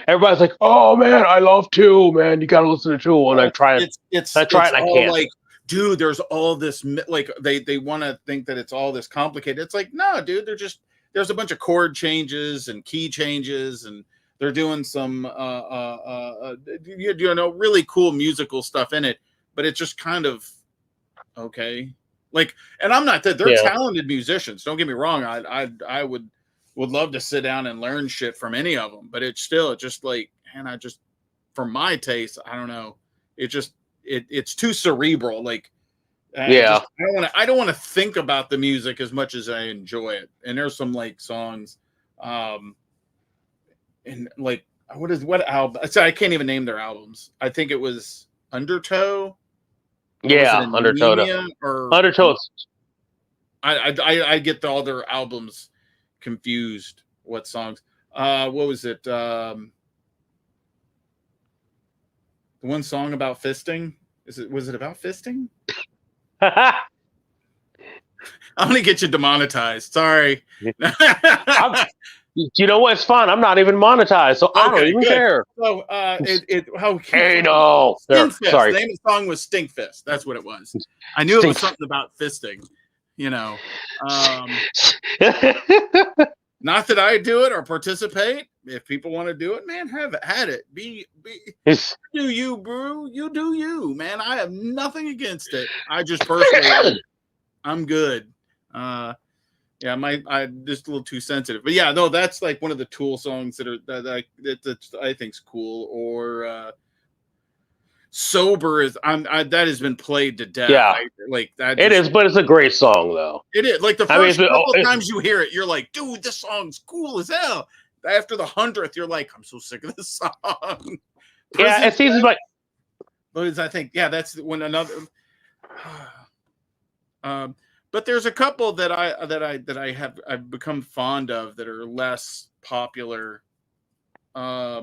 Everybody's like, "Oh man, I love Tool, man. You got to listen to Tool." And I try it. I can't. Like, dude, there's all this. Like they want to think that it's all this complicated. It's like, no, dude. There's a bunch of chord changes and key changes, and they're doing some really cool musical stuff in it, but it's just kind of okay. Like, and I'm not that they're talented musicians. Don't get me wrong. I would love to sit down and learn shit from any of them, but it's just like, and for my taste, I don't know. It just it's too cerebral. Like, Yeah. I don't want to think about the music as much as I enjoy it. And there's some like songs, and like what album? So I can't even name their albums. I think it was Undertow. Yeah, Undertow. Or Undertow. I get all their albums confused. What songs? What was it? The one song about fisting. Was it about fisting? I'm gonna get you demonetized. Sorry. You know what? It's fine. I'm not even monetized, so I don't even care. So, hey, no. Stinkfist. Sorry. The name of the song was Stinkfist. That's what it was. I knew it was something about fisting. You know, not that I do it or participate. If people want to do it, man, have it. Had it. Be do you, bro? You do you, man. I have nothing against it. I just personally, I'm good. Yeah, I just a little too sensitive, but yeah, no, that's like one of the Tool songs that I think's cool. Or Sober is that has been played to death. Yeah, like that. It is, but it's a great song though. It is. Like the first couple times you hear it, you're like, dude, this song's cool as hell. After the 100th, you're like, I'm so sick of this song. Yeah, it seems like. But I think, yeah, that's when another. But there's a couple that I've become fond of that are less popular. I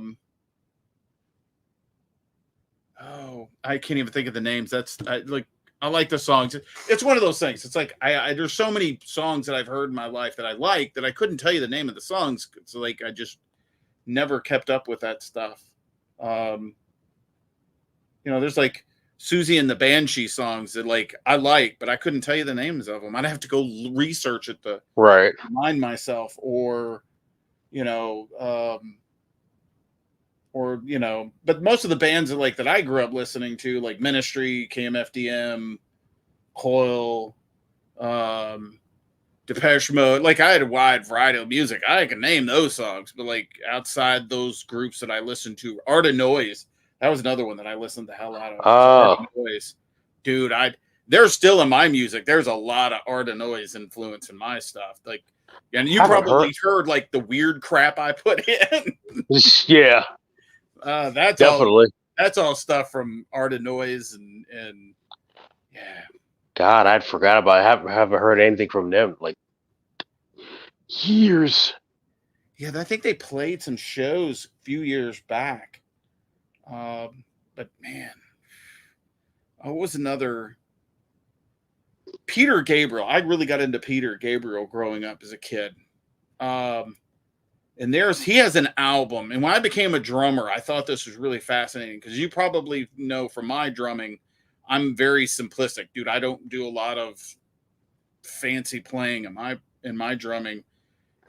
can't even think of the names. I like the songs. It's one of those things. It's like there's so many songs that I've heard in my life that I like that I couldn't tell you the name of the songs. So like I just never kept up with that stuff. There's like Susie and the Banshee songs that like I like, but I couldn't tell you the names of them. I'd have to go research it to remind myself, or but most of the bands that I grew up listening to, like Ministry, KMFDM, Coil, Depeche Mode, like I had a wide variety of music. I can name those songs, but like outside those groups that I listened to, Art of Noise. That was another one that I listened the hell out of. Art of Noise. Dude, they're still in my music. There's a lot of Art of Noise influence in my stuff. Like, and you probably heard like the weird crap I put in. Yeah. That's definitely. That's all stuff from Art of Noise and yeah. God, I'd forgot about it. I haven't heard anything from them like years. Yeah, I think they played some shows a few years back. But man, what was another? Peter Gabriel. I really got into Peter Gabriel growing up as a kid. And he has an album. And when I became a drummer, I thought this was really fascinating because you probably know from my drumming, I'm very simplistic, dude. I don't do a lot of fancy playing in my drumming.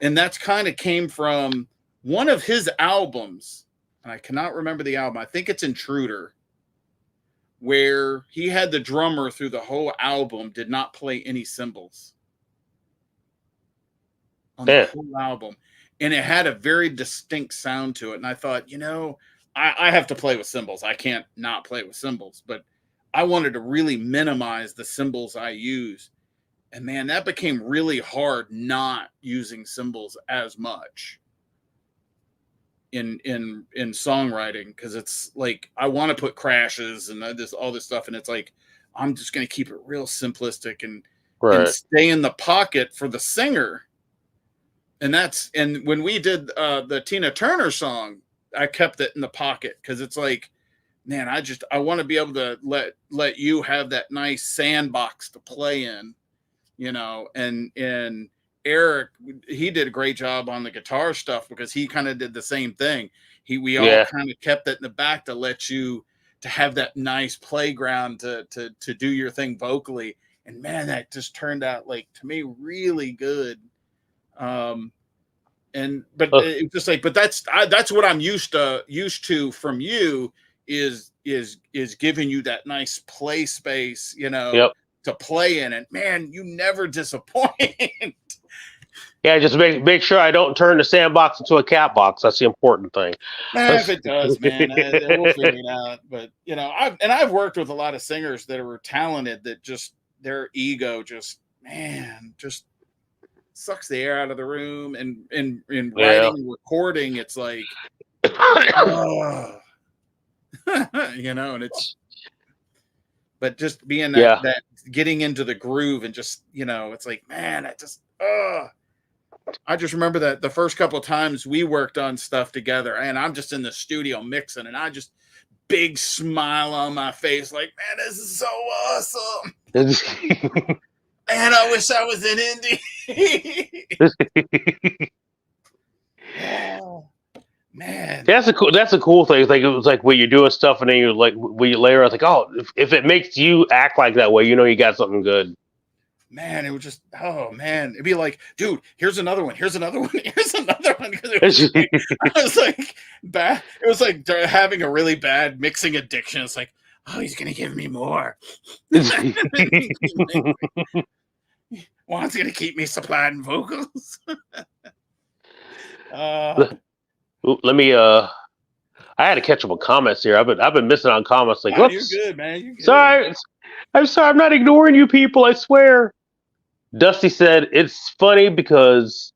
And that's kind of came from one of his albums. And I cannot remember the album. I think it's Intruder, where he had the drummer through the whole album did not play any cymbals on the whole album. And it had a very distinct sound to it. And I thought, I have to play with cymbals. I can't not play with cymbals. But I wanted to really minimize the cymbals I use. And man, that became really hard not using cymbals as much in songwriting, because it's like I want to put crashes and all this stuff, and it's like I'm just going to keep it real simplistic and stay in the pocket for the singer. And when we did the Tina Turner song, I kept it in the pocket because it's like, man, I want to be able to let you have that nice sandbox to play in, and Eric, he did a great job on the guitar stuff because he kind of did the same thing. We all kind of kept it in the back to let you to have that nice playground to do your thing vocally. And man, that just turned out like to me really good. But it's just like, but that's what I'm used to from you is giving you that nice play space, to play in it. Man, you never disappoint. Yeah, just make sure I don't turn the sandbox into a cat box. That's the important thing. If it does, man, we'll figure it out. But I've worked with a lot of singers that were talented that just their ego just sucks the air out of the room. And in Yeah. writing and recording, it's like, oh, and it's. But just being Yeah. that getting into the groove and just it's like, man, I just remember that the first couple of times we worked on stuff together, and I'm just in the studio mixing, and I just big smile on my face, like, man, this is so awesome. Man, I wish I was in indie. Oh, man, That's a cool thing. It's like, it was like when you're doing stuff, and then you're like, when you later, it's like, oh, if it makes you act like that way, you got something good. Man, it would just, oh man, it'd be like, dude, here's another one, here's another one, here's another one. It was like having a really bad mixing addiction. It's like, oh, he's gonna give me more. Juan's gonna keep me supplied in vocals. Let me I had to catch up on comments here. I've been missing on comments. Like, you're good, man. You're good. Sorry, I'm sorry. I'm not ignoring you people. I swear. Dusty said it's funny because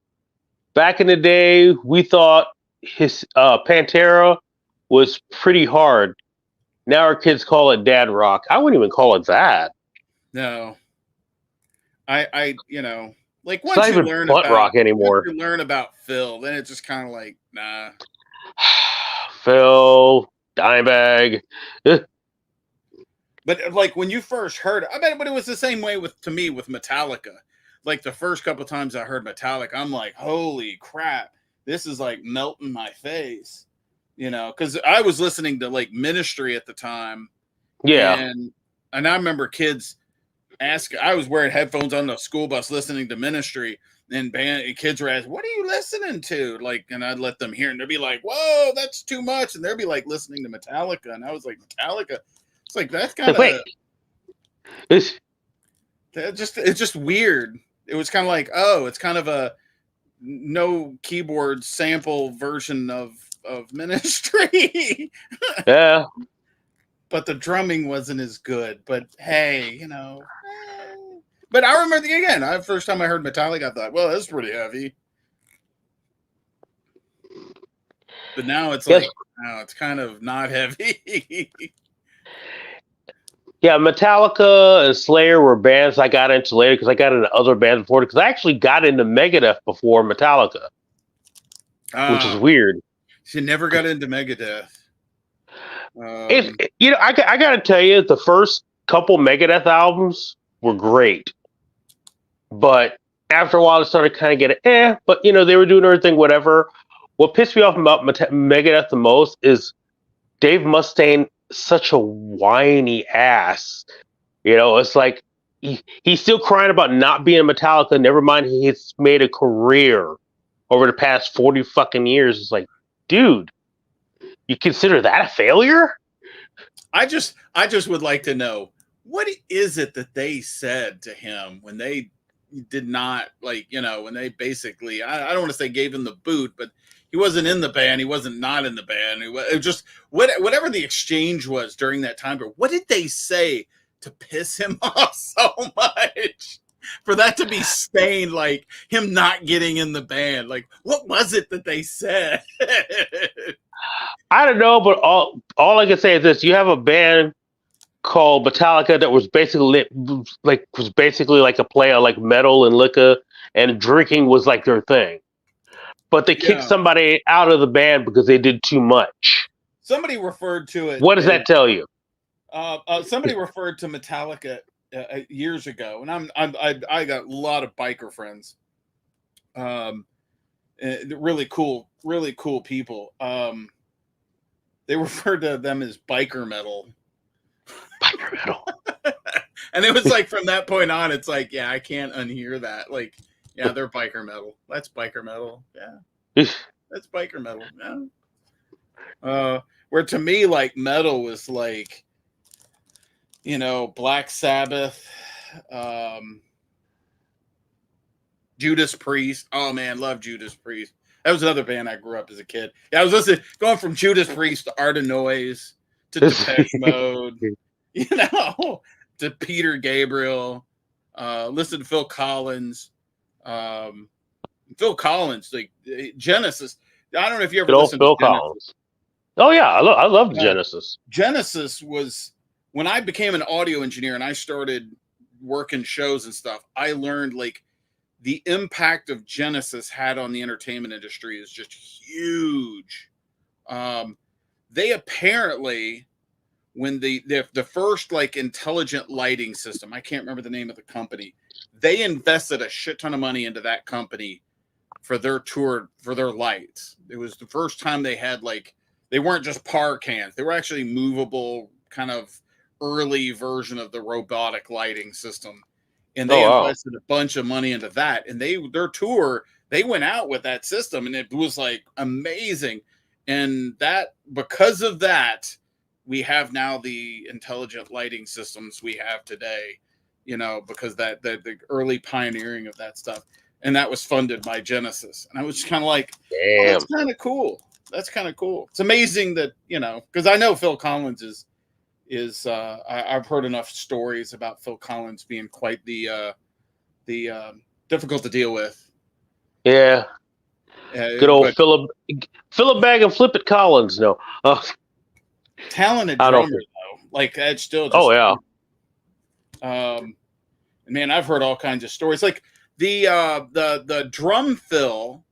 back in the day we thought his Pantera was pretty hard. Now our kids call it dad rock. I wouldn't even call it that. No. I like once you learn about rock anymore. Once you learn about Phil, then it's just kind of like, nah. Phil, Dimebag. But like when you first heard it, I bet, but it was the same way to me with Metallica. Like the first couple of times I heard Metallica, I'm like, holy crap, this is like melting my face, because I was listening to like Ministry at the time. Yeah. And I remember kids I was wearing headphones on the school bus listening to Ministry, and kids were asking, what are you listening to? Like, and I'd let them hear, and they'd be like, whoa, that's too much. And they'd be like listening to Metallica. And I was like, Metallica? It's like, that's kind of it's just weird. It was kind of like, oh, it's kind of a no keyboard sample version of Ministry. Yeah. But the drumming wasn't as good. But hey, But I remember again, the first time I heard Metallica, I thought, well, that's pretty heavy. But now it's like, no, it's kind of not heavy. Yeah, Metallica and Slayer were bands I got into later because I got into other bands before. Because I actually got into Megadeth before Metallica, which is weird. She never got into Megadeth. I got to tell you, the first couple Megadeth albums were great, but after a while, it started kind of getting But they were doing everything, whatever. What pissed me off about Megadeth the most is Dave Mustaine. Such a whiny ass, it's like he's still crying about not being Metallica. Never mind, he's made a career over the past 40 fucking years. It's like, dude, you consider that a failure? I just would like to know, what is it that they said to him when they did not, like, when they basically, I don't want to say gave him the boot, but he wasn't in the band. He wasn't not in the band. It was just whatever the exchange was during that time. But what did they say to piss him off so much for that to be stained, like him not getting in the band? Like, what was it that they said? I don't know, but all I can say is this: you have a band called Metallica that was basically like a play on like metal and liquor, and drinking was like their thing. But they kicked somebody out of the band because they did too much. Somebody referred to it. What does that tell you? Somebody referred to Metallica years ago, and I got a lot of biker friends. Really cool people. They referred to them as biker metal. Biker metal. And it was like from that point on, it's like, yeah, I can't unhear that. Like, yeah, they're biker metal. That's biker metal. Yeah. That's biker metal. Yeah. Where to me, like, metal was like, Black Sabbath, Judas Priest. Oh man, love Judas Priest. That was another band I grew up as a kid. Yeah, I was listening, going from Judas Priest to Art of Noise to Depeche Mode, you know, to Peter Gabriel. Listen to Phil Collins. Phil Collins, like Genesis. I don't know if you ever Good old listened Phil to Genesis. Collins. Oh yeah, I love Genesis. Genesis was when I became an audio engineer and I started working shows and stuff. I learned like the impact of Genesis had on the entertainment industry is just huge. They apparently, when the first like intelligent lighting system, I can't remember the name of the company, they invested a shit ton of money into that company for their tour, for their lights. It was the first time they had like, they weren't just par cans. They were actually movable, kind of early version of the robotic lighting system. And they invested a bunch of money into that. And their tour, they went out with that system and it was like amazing. And that, because of that, we have now the intelligent lighting systems we have today, you know, because that the early pioneering of that stuff. And that was funded by Genesis. And I was kind of like, oh, that's kind of cool. That's kind of cool. It's amazing that, you know, because I know Phil Collins is I've heard enough stories about Phil Collins being quite the difficult to deal with. Yeah. Good old Philip Bag and Flip It Collins. No. Talented drummer though. Like that's still just, man, I've heard all kinds of stories. Like the drum fill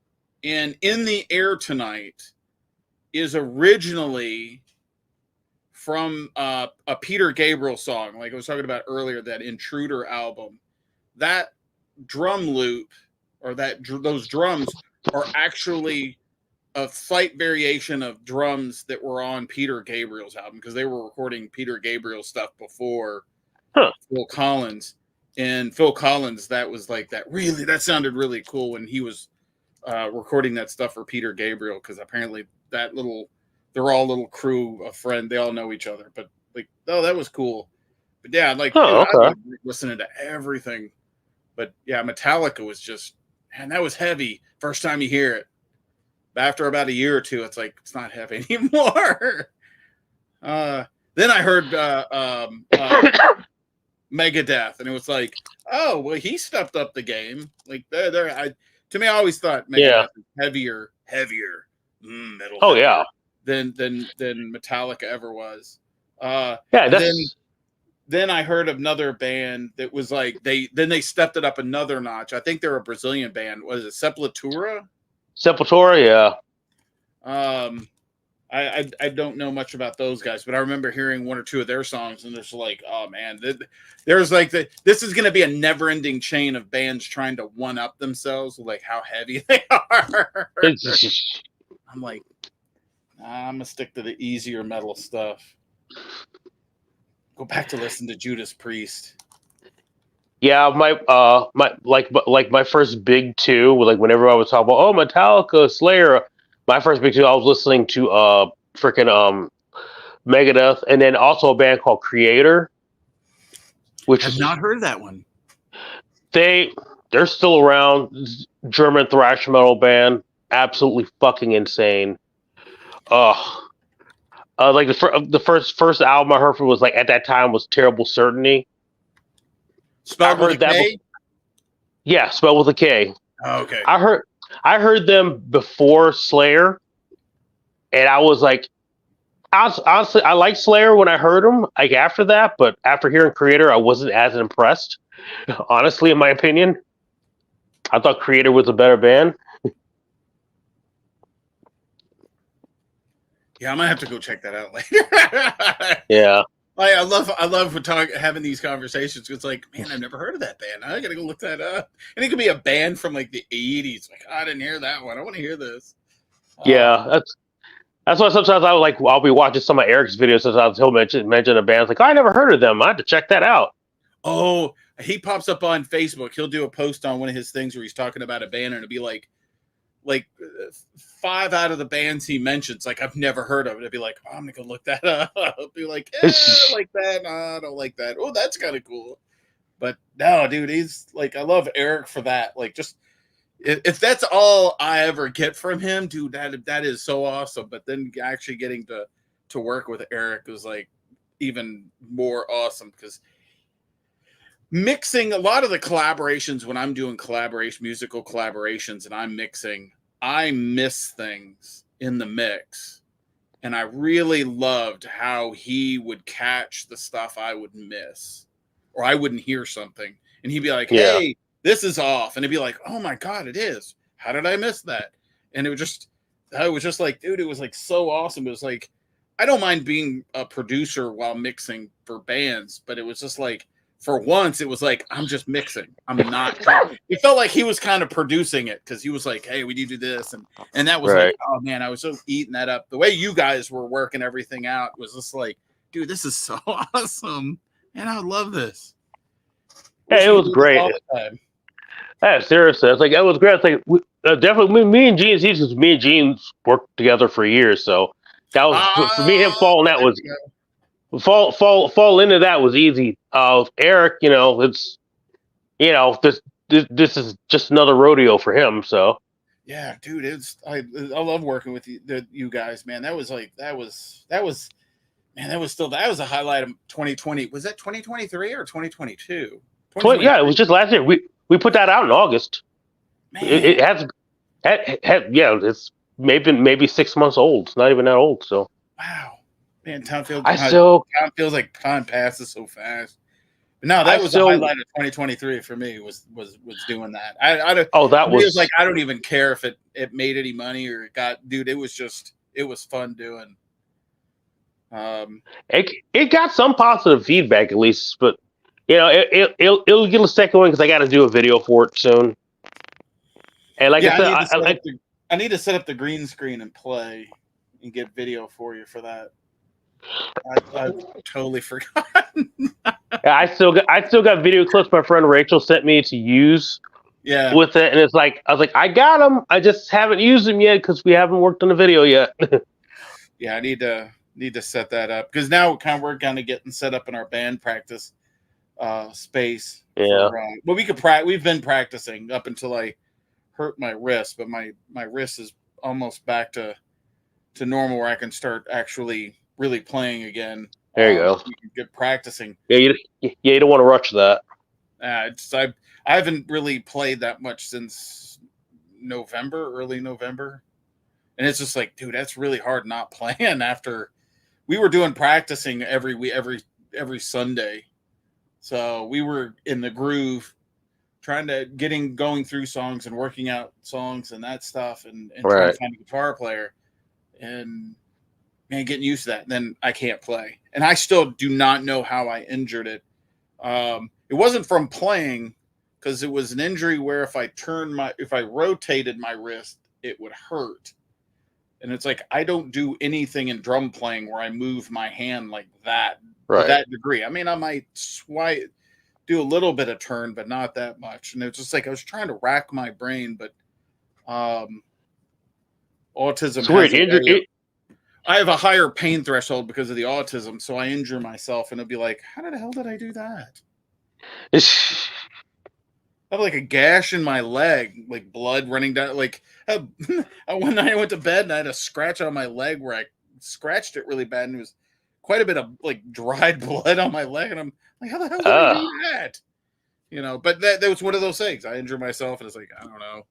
in the Air Tonight is originally from a Peter Gabriel song, like I was talking about earlier, that Intruder album. That drum loop or those drums are actually a slight variation of drums that were on Peter Gabriel's album, because they were recording Peter Gabriel stuff before Phil Collins. And Phil Collins, that was like that sounded really cool when he was recording that stuff for Peter Gabriel, because apparently they're all little crew of friends. They all know each other, but like, oh, that was cool. But yeah, like, dude, I was listening to everything. But yeah, Metallica was just, man, that was heavy first time you hear it. But after about a year or two, it's like, it's not heavy anymore. Then I heard Megadeth, and it was like, oh, well, he stepped up the game. Like, to me, I always thought Megadeth is heavier metal. Oh yeah. Than Metallica ever was. Then I heard of another band that was like they stepped it up another notch. I think they're a Brazilian band. Was it Sepultura? Sepultura, yeah. I don't know much about those guys, but I remember hearing one or two of their songs, and it's like, oh man, there's like this is going to be a never-ending chain of bands trying to one up themselves with like how heavy they are. I'm like, I'm gonna stick to the easier metal stuff. Go back to listen to Judas Priest. Yeah, my first big two, like whenever I was talking about Metallica, Slayer, my first big two, I was listening to freaking Megadeth, and then also a band called Creator, which I've not heard of that one. They're still around. German thrash metal band, absolutely fucking insane. Like the first album I heard from was like at that time was Terrible Certainty. Spelled with a K? Yeah, spelled with a K. Oh, okay. I heard them before Slayer, and I was like, honestly, I liked Slayer when I heard them. Like after that, but after hearing Creator, I wasn't as impressed. Honestly, in my opinion, I thought Creator was a better band. Yeah, I might have to go check that out later. Yeah. I love having these conversations. It's like, man, I've never heard of that band. I gotta go look that up. And it could be a band from like the 80s. Like, I didn't hear that one. I want to hear this. Yeah, that's why sometimes I'll be watching some of Eric's videos. Sometimes he'll mention a band. It's like, I never heard of them. I have to check that out. Oh, he pops up on Facebook. He'll do a post on one of his things where he's talking about a band, and it'll be like 5 out of the bands he mentions, like I've never heard of it. I'd be like, oh, I'm gonna go look that up. I'll be like, I like that. No, I don't like that. Oh, that's kind of cool. But no, dude, he's like, I love Eric for that. Like, just if that's all I ever get from him, dude, that is so awesome. But then actually getting to work with Eric was like even more awesome because mixing a lot of the collaborations when I'm doing musical collaborations and I'm mixing, I miss things in the mix. And I really loved how he would catch the stuff I would miss or I wouldn't hear something. And he'd be like, hey, this is off. And it'd be like, oh my God, it is. How did I miss that? And I was just like, dude, it was like so awesome. It was like, I don't mind being a producer while mixing for bands, but it was just like, for once, it was like, I'm just mixing. I'm not trying. It felt like he was kind of producing it because he was like, hey, we need to do this. And that was like, oh man, I was so eating that up. The way you guys were working everything out was just like, dude, this is so awesome. And I love this. Yeah, it was great. Yeah, seriously. It's like, it was great. It's like, definitely me and Gene's easy because me and Gene's worked together for years. So that was, for me, him falling that was, fall into that was easy. Eric, it's, this is just another rodeo for him. So yeah, dude, I love working with you guys, man. That was a highlight of 2020. Was that 2023 or 2022? Yeah, it was just last year. We put that out in August. Man. It has it's maybe 6 months old. It's not even that old. So wow. Man, time feels like time passes so fast. But no, that was a highlight of 2023 for me. Was doing that. It was like I don't even care if it made any money or it got. Dude, it was fun doing. It got some positive feedback at least, but it'll get a second one because I got to do a video for it soon. And like I said, I need to set up the green screen and play and get video for you for that. I've totally forgotten. Yeah, I still got video clips my friend Rachel sent me to use. Yeah. With it, and it's like I was like, I got them. I just haven't used them yet because we haven't worked on the video yet. Yeah, I need to set that up because now we're kind of getting set up in our band practice space. Yeah. We've been practicing up until I hurt my wrist, but my wrist is almost back to normal where I can start actually really playing again. There you go. You can get practicing. Yeah, you don't want to rush that. I haven't really played that much since early November. And it's just like, dude, that's really hard not playing after we were doing practicing every Sunday. So we were in the groove trying to going through songs and working out songs and that stuff and trying to find a guitar player and man, getting used to that. Then I can't play. And I still do not know how I injured it. It wasn't from playing because it was an injury where if I rotated my wrist, it would hurt. And it's like, I don't do anything in drum playing where I move my hand like that to that degree. I mean, I might do a little bit of turn, but not that much. And it's just like, I was trying to rack my brain, but autism. I have a higher pain threshold because of the autism. So I injure myself and it'll be like, how the hell did I do that? I have like a gash in my leg, like blood running down. Like one night I went to bed and I had a scratch on my leg where I scratched it really bad and it was quite a bit of like dried blood on my leg. And I'm like, how the hell did I do that? But that was one of those things. I injure myself and it's like, I don't know.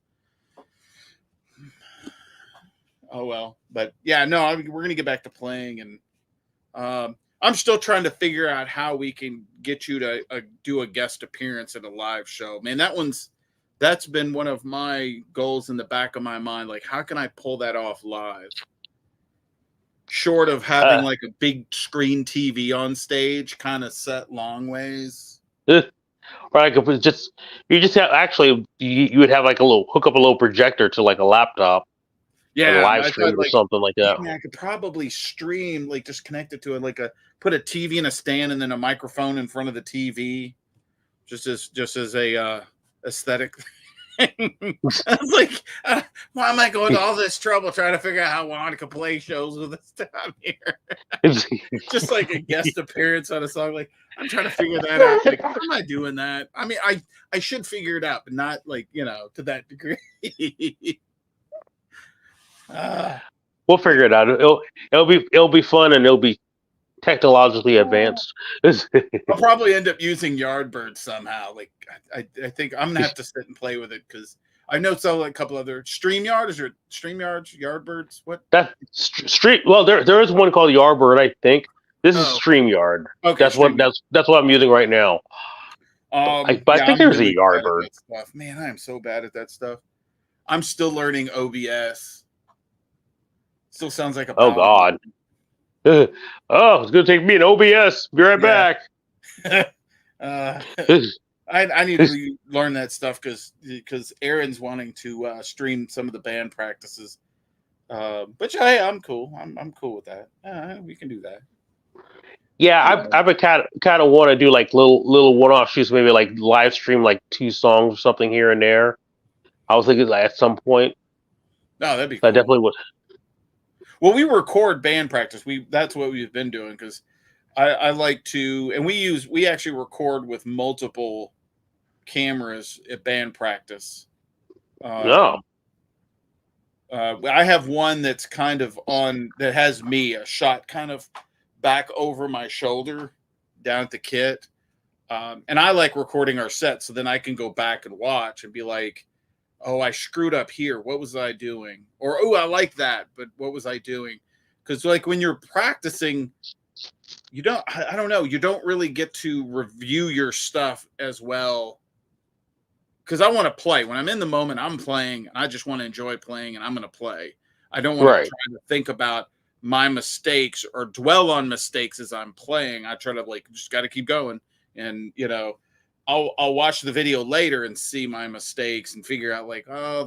Oh, well. But yeah, no, we're going to get back to playing and I'm still trying to figure out how we can get you to do a guest appearance at a live show. Man, that's been one of my goals in the back of my mind. Like, how can I pull that off live? Short of having like a big screen TV on stage, kind of set long ways. Right, you would have like hook up a little projector to like a laptop. Yeah, live stream or something like that. I could probably stream, like just connect it to it, like put a TV in a stand and then a microphone in front of the TV, just as a aesthetic I was like, why am I going to all this trouble trying to figure out how Juan can play shows with us down here? Just like a guest appearance on a song. Like, I'm trying to figure that out. Like, how am I doing that? I mean, I should figure it out, but not like, to that degree. We'll figure it out. It'll be fun, and it'll be technologically advanced. I'll probably end up using Yardbird somehow. Like, I think I'm gonna have to sit and play with it because I know a couple other StreamYards, Yardbirds. What that street? Well, there is one called Yardbird, I think. This is StreamYard. Okay, that's what I'm using right now. But I think there's a Yardbird. Man, I am so bad at that stuff. I'm still learning OBS. Still sounds like a God. It's gonna take me an OBS. Be right back. I need to learn that stuff because Aaron's wanting to stream some of the band practices. But yeah, I'm cool. I'm cool with that. We can do that. Yeah, I would kind of want to do like little one-off shoots, maybe like live stream like 2 songs or something here and there. I was thinking like at some point. No, that'd be cool. I definitely would. Well, we record band practice. That's what we've been doing because I like to, and we actually record with multiple cameras at band practice. I have one that's kind of that has me a shot kind of back over my shoulder down at the kit. And I like recording our set so then I can go back and watch and be like, oh, I screwed up here. What was I doing? Or, oh, I like that, but what was I doing? Because like when you're practicing, I don't know, you don't really get to review your stuff as well. Because I want to play. When I'm in the moment, I'm playing. And I just want to enjoy playing, and I'm going to play. I don't want to try to think about my mistakes or dwell on mistakes as I'm playing. I try to just got to keep going. And, I'll watch the video later and see my mistakes and figure out like, oh,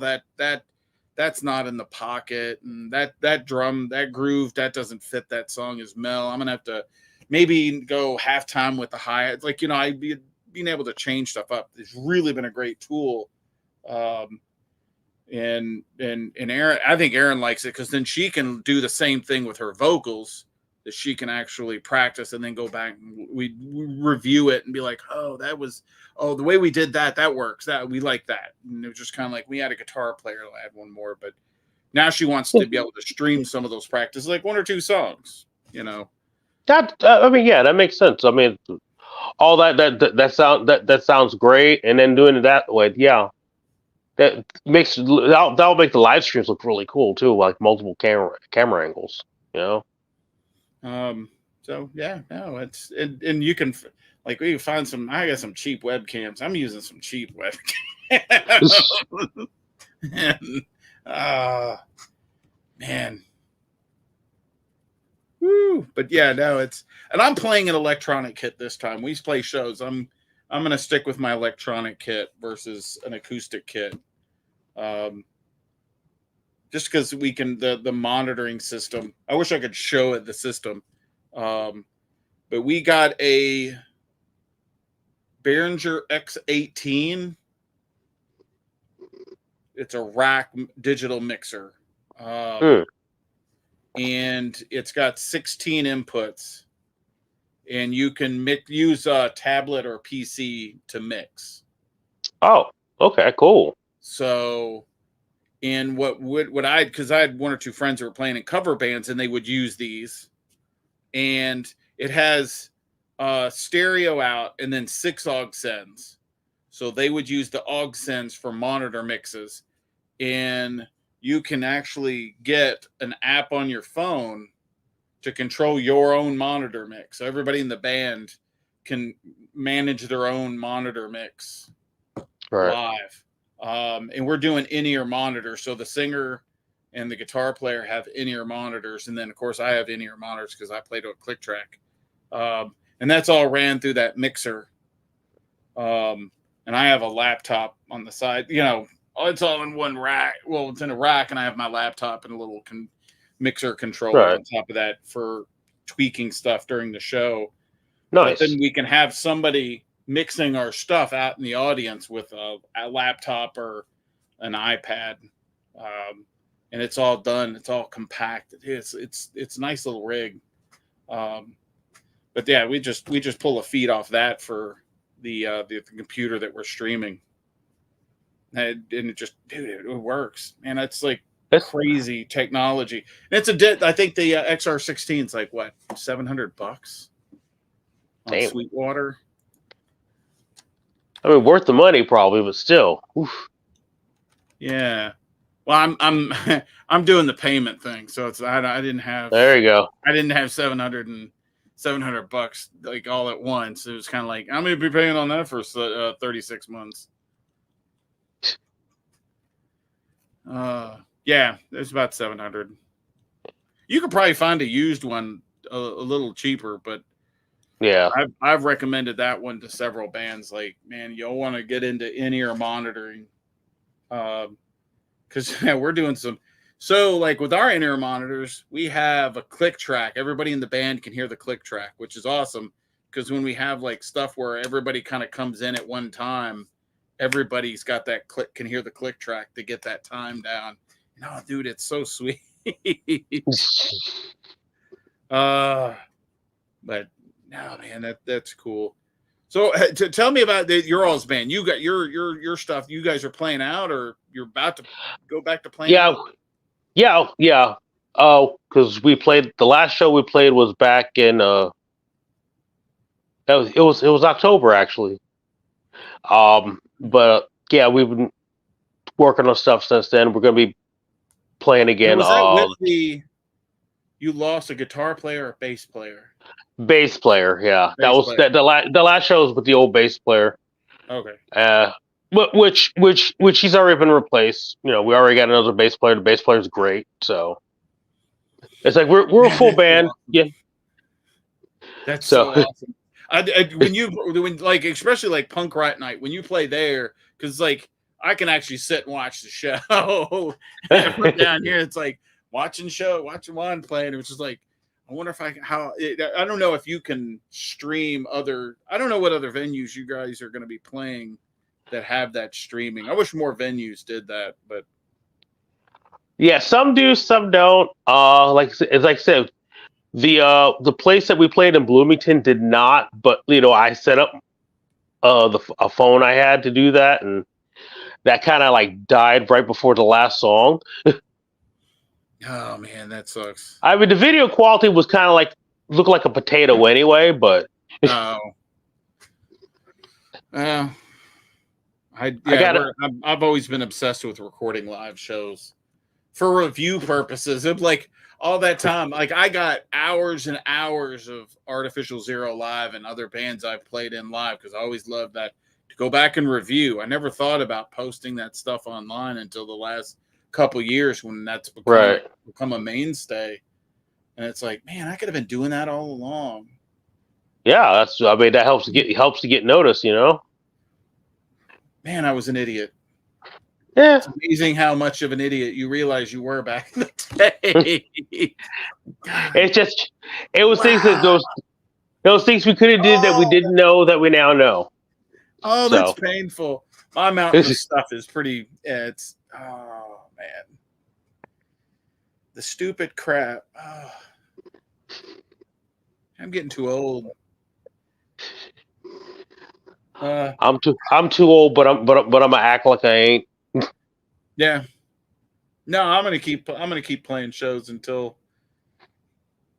that's not in the pocket, and that drum, that groove, that doesn't fit that song as Mel. I'm gonna have to maybe go halftime with the hi-hat. Like, being able to change stuff up has really been a great tool. And Aaron, I think Aaron likes it because then she can do the same thing with her vocals. That she can actually practice and then go back and we review it and be like, the way we did that works. That we like that. And it was just kind of like we had a guitar player to add one more, but now she wants to be able to stream some of those practices, like 1 or 2 songs. That that makes sense. I mean, all that sounds great, and then doing it that way, that'll make the live streams look really cool too, like multiple camera angles. So yeah, no, it's and you can we can find some. I got some cheap webcams. I'm using some cheap webcams. Man. Woo. But yeah, no, and I'm playing an electronic kit this time. We play shows. I'm gonna stick with my electronic kit versus an acoustic kit. Just because we can the monitoring system. I wish I could show it the system. But we got a Behringer X18. It's a rack digital mixer. And it's got 16 inputs. And you can use a tablet or PC to mix. Oh, okay, cool. So and because I had 1 or 2 friends who were playing in cover bands and they would use these, and it has stereo out and then 6 aux sends. So they would use the aux sends for monitor mixes, and you can actually get an app on your phone to control your own monitor mix. So everybody in the band can manage their own monitor mix live. And we're doing in-ear monitors. So the singer and the guitar player have in-ear monitors. And then, of course, I have in-ear monitors because I play to a click track. And that's all ran through that mixer. And I have a laptop on the side. It's all in one rack. Well, it's in a rack, and I have my laptop and a little mixer controller on top of that for tweaking stuff during the show. Nice. But then we can have somebody mixing our stuff out in the audience with a laptop or an iPad, and it's all done. It's all compact. It's a nice little rig. But yeah, we just pull a feed off that for the computer that we're streaming, and it just, dude, it works, man. It's like crazy technology. And it's I think the XR16 is like what, $700 on Sweetwater. I mean, worth the money probably, but still. Oof. Yeah. Well, I'm doing the payment thing, so it's I didn't have. There you go. I didn't have $700 like all at once. It was kind of like, I'm gonna be paying on that for 36 months. Yeah, it's about 700. You could probably find a used one a little cheaper, but yeah, I've recommended that one to several bands. Like, man, you'll want to get into in-ear monitoring, because yeah, we're doing some. So, like with our in-ear monitors, we have a click track. Everybody in the band can hear the click track, which is awesome. Because when we have like stuff where everybody kind of comes in at one time, everybody's got that can hear the click track to get that time down. No, dude, it's so sweet. But no, man, that's cool. So tell me about your all's band. You got your stuff. You guys are playing out, or you're about to go back to playing? Yeah. Oh, because we played, the last show we played was back in it was October actually. But yeah, we've been working on stuff since then. We're gonna be playing again. Was that with you lost a guitar player or bass player? Bass player, yeah. That was the last show was with the old bass player. Okay. Which he's already been replaced. You know, we already got another bass player. The bass player's great, so it's like we're a full band. Awesome. Yeah. That's so awesome. When like, especially like Punk Rock Night, when you play there, because like I can actually sit and watch the show. Down here, it's like watching one playing. It was just like, I wonder if I don't know if you can stream other. I don't know what other venues you guys are going to be playing that have that streaming. I wish more venues did that, but yeah, some do, some don't. Like I said, the place that we played in Bloomington did not, but you know, I set up a phone I had to do that, and that kind of like died right before the last song. Oh man, that sucks. I mean, the video quality was kind of like, looked like a potato anyway, but I've always been obsessed with recording live shows for review purposes. It's like all that time, like I got hours and hours of Artificial Zero live and other bands I've played in live, because I always loved that, to go back and review. I never thought about posting that stuff online until the last couple years, when that's become a mainstay. And it's like, man, I could have been doing that all along. Yeah, that helps to get noticed, you know. Man, I was an idiot. Yeah. It's amazing how much of an idiot you realize you were back in the day. It was things that those things we could have did that we didn't know that we now know. Oh, that's painful. My mountain of stuff is pretty. It's man, the stupid crap. Oh. I'm getting too old. I'm too old, but I'm gonna act like I ain't. Yeah. No, I'm gonna keep playing shows until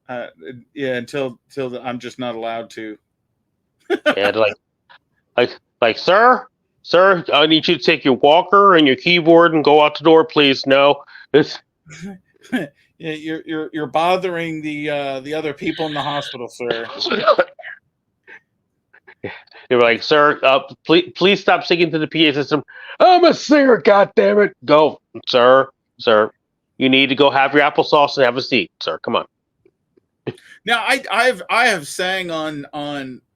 until I'm just not allowed to. Yeah, like sir, I need you to take your walker and your keyboard and go out the door, please. No, it's yeah, you're bothering the other people in the hospital, sir. You're like, sir, please stop singing to the PA system. I'm a singer, goddammit. Go, sir. You need to go have your applesauce and have a seat, sir. Come on. Now, I have sang on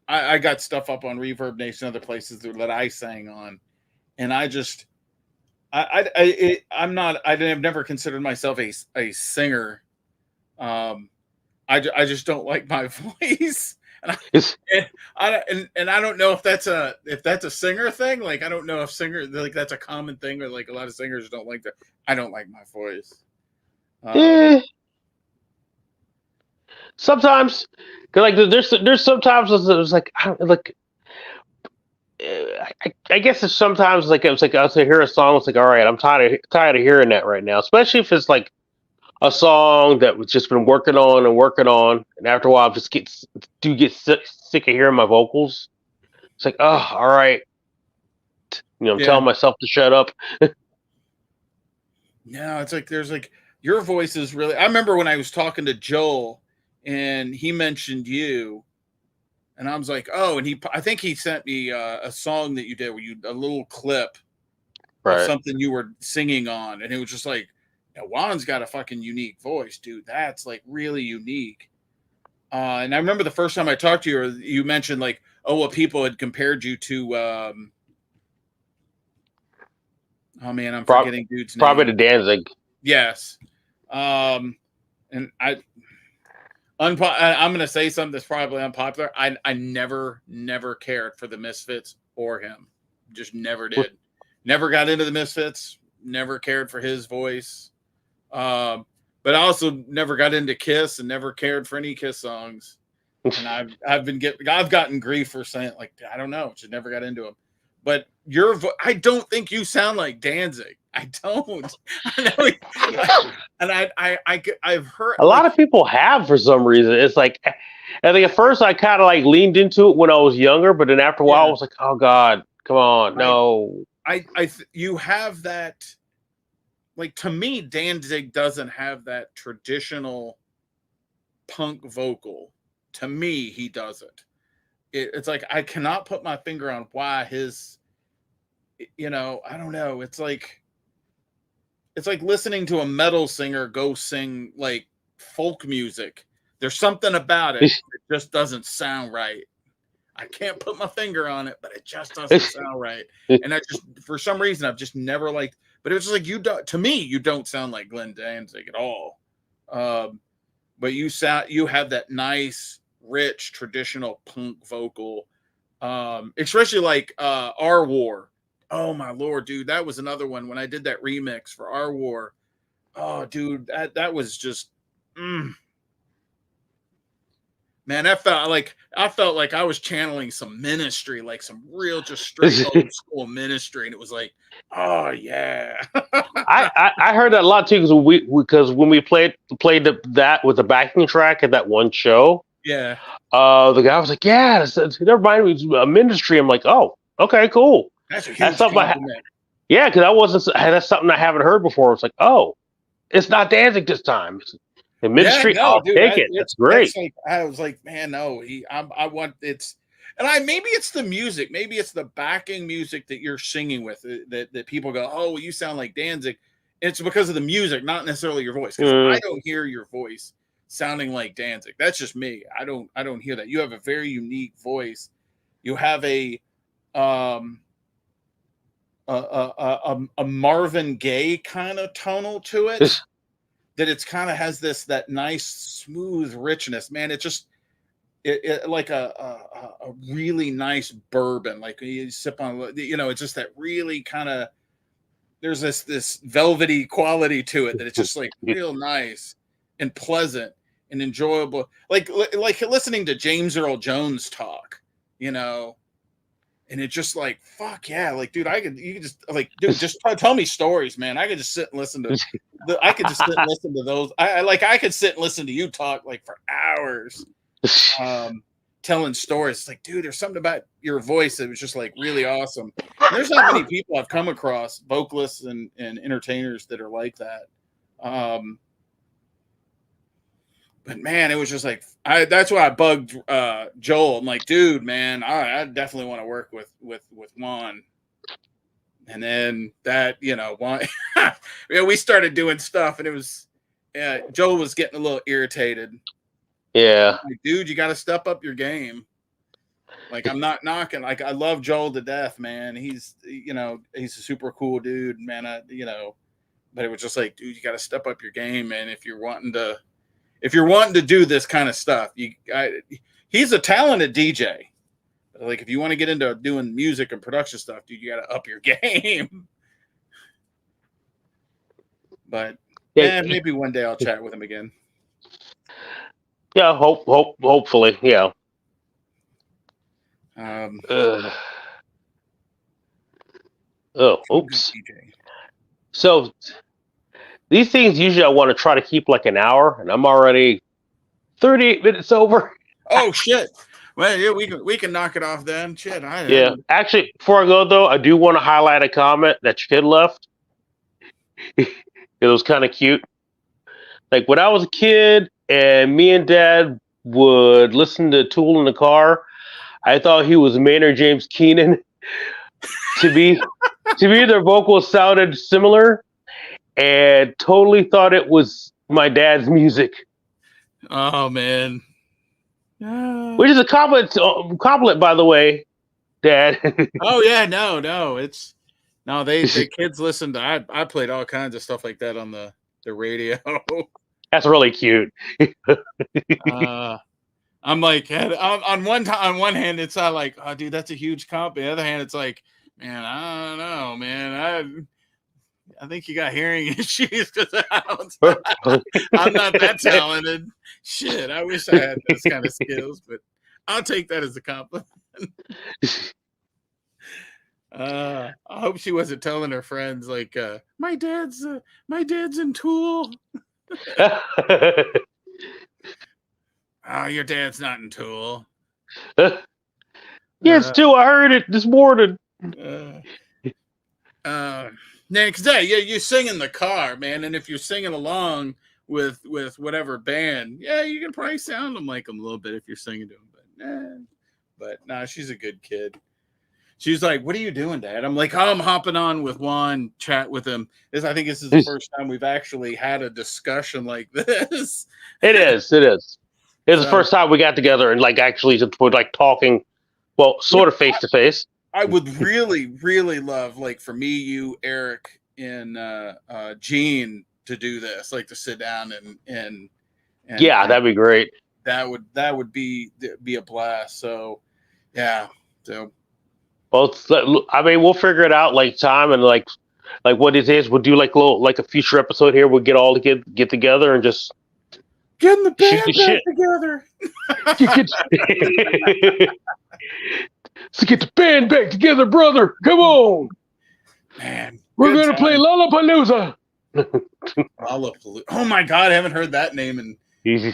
I got stuff up on Reverb Nation and other places that I sang on, and I've never considered myself a singer. I just don't like my voice. And It's I don't know if that's a singer thing. Like, I don't know if singer, like, that's a common thing, or like a lot of singers don't like that. I don't like my voice. eh, sometimes, 'cause like there's sometimes it's like I don't like. I guess it's sometimes like it's like I'll hear a song. It's like, all right, I'm tired of hearing that right now. Especially if it's like a song that was just been working on, and after a while, I just get sick of hearing my vocals. It's like, oh, all right, I'm Yeah. telling myself to shut up. No, it's like there's like your voice is really. I remember when I was talking to Joel, and he mentioned you, and I was like, oh, and I think he sent me a song that you did, where a little clip of Right. something you were singing on, and it was just like, yeah, Juan's got a fucking unique voice, dude. That's like really unique. And I remember the first time I talked to you, you mentioned like, oh, what people had compared you to. Oh man, I'm forgetting dude's Probably the name. Danzig. Yes. And I'm going to say something that's probably unpopular. I never cared for the Misfits or him. Just never did. Never got into the Misfits. Never cared for his voice. But I also never got into Kiss and never cared for any Kiss songs. And I've gotten grief for saying, like, I don't know, just never got into them. But I don't think you sound like Danzig. I don't. I've heard A lot of people have for some reason. It's like, I think at first I kind of like leaned into it when I was younger, but then after a while I was like, oh God, come on, no. You have that. Like, to me, Danzig doesn't have that traditional punk vocal. To me, he doesn't. It's like I cannot put my finger on why his. I don't know. It's like listening to a metal singer go sing like folk music. There's something about it that just doesn't sound right. I can't put my finger on it, but it just doesn't sound right. And I just, for some reason, I've just never liked. But it was just like to me, you don't sound like Glenn Danzig at all. But you have that nice, rich, traditional punk vocal, especially like Our War. Oh my Lord, dude, that was another one when I did that remix for Our War. Oh, dude, that was just, man, I felt like I was channeling some ministry, like some real, just straight old school ministry, and it was like, oh yeah. I heard that a lot too because when we played that with the backing track at that one show, Yeah, the guy was like, yeah, that reminded me of a ministry. I'm like, oh, okay, cool. that's a That's huge something. compliment. Yeah, because that's something I haven't heard before. It's like, oh, it's not Danzig this time. It's the ministry. Yeah, no, I'll dude, take it. That's great. like, I was like, man, no, I want it's, and maybe it's the music, maybe it's the backing music that you're singing with that people go, oh, well, you sound like Danzig. It's because of the music, not necessarily your voice. Because I don't hear your voice sounding like Danzig. That's just me. I don't hear that. You have a very unique voice. You have a Marvin Gaye kind of tonal to it. That it's kind of has that nice smooth richness, man. It just like a really nice bourbon, like you sip on, it's just that really kind of, there's this velvety quality to it that it's just like real nice and pleasant and enjoyable, like listening to James Earl Jones talk, and it's just like, fuck yeah, like, dude, you could just like, dude, just tell me stories, man. I could just sit and listen to those. I could sit and listen to you talk like for hours, telling stories. It's like, dude, there's something about your voice that was just like really awesome. And there's not many people I've come across, vocalists and entertainers, that are like that. But man, it was just like, that's why I bugged Joel. I'm like, dude, man, I definitely want to work with Juan. And then that, Juan, we started doing stuff, and it was, Joel was getting a little irritated. Yeah, like, dude, you got to step up your game. Like, I'm not knocking. Like, I love Joel to death, man. He's a super cool dude, man. But it was just like, dude, you got to step up your game, man. If you're wanting to do this kind of stuff, he's a talented DJ. Like, if you want to get into doing music and production stuff, dude, you got to up your game. But maybe one day I'll chat with him again. Yeah, hopefully, yeah. Oops. So these things usually I want to try to keep like an hour, and I'm already 38 minutes over. Oh shit! Well, yeah, we can knock it off then. Shit, yeah. Actually, before I go though, I do want to highlight a comment that your kid left. It was kind of cute. Like when I was a kid, and me and Dad would listen to Tool in the car, I thought he was Maynard James Keenan. To me, their vocals sounded similar, and totally thought it was my dad's music. Oh man, which is a compliment, by the way, Dad. Oh yeah, no, it's no. The kids listen to. I played all kinds of stuff like that on the radio. That's really cute. I'm like, on one hand, it's not like, oh, dude, that's a huge comp. On the other hand, it's like, man, I don't know, man. I think you got hearing issues because I'm not that talented. Shit, I wish I had those kind of skills, but I'll take that as a compliment. I hope she wasn't telling her friends like, my dad's in Tool. Oh, your dad's not in Tool. Yes, too. I heard it this morning. Because you sing in the car, man, and if you're singing along with whatever band, yeah, you can probably sound them like them a little bit if you're singing to them. But nah, she's a good kid. She's like, "What are you doing, Dad?" I'm like, "Oh, I'm hopping on with Juan, chat with him." I think this is the first time we've actually had a discussion like this. It is. It's the first time we got together and like actually we're like talking, well, sort of face to face. I would really, really love, like, for me, you, Eric, and Gene to do this, like to sit down and yeah, that'd be great. That would be a blast. So yeah, so. Well, I mean, we'll figure it out like time and like what it is. We'll do like a future episode here. We'll get together and just getting the band back together. Let's get the band back together, brother. Come on, man. We're gonna play Lollapalooza. Lollapalooza. Oh my God, I haven't heard that name. And is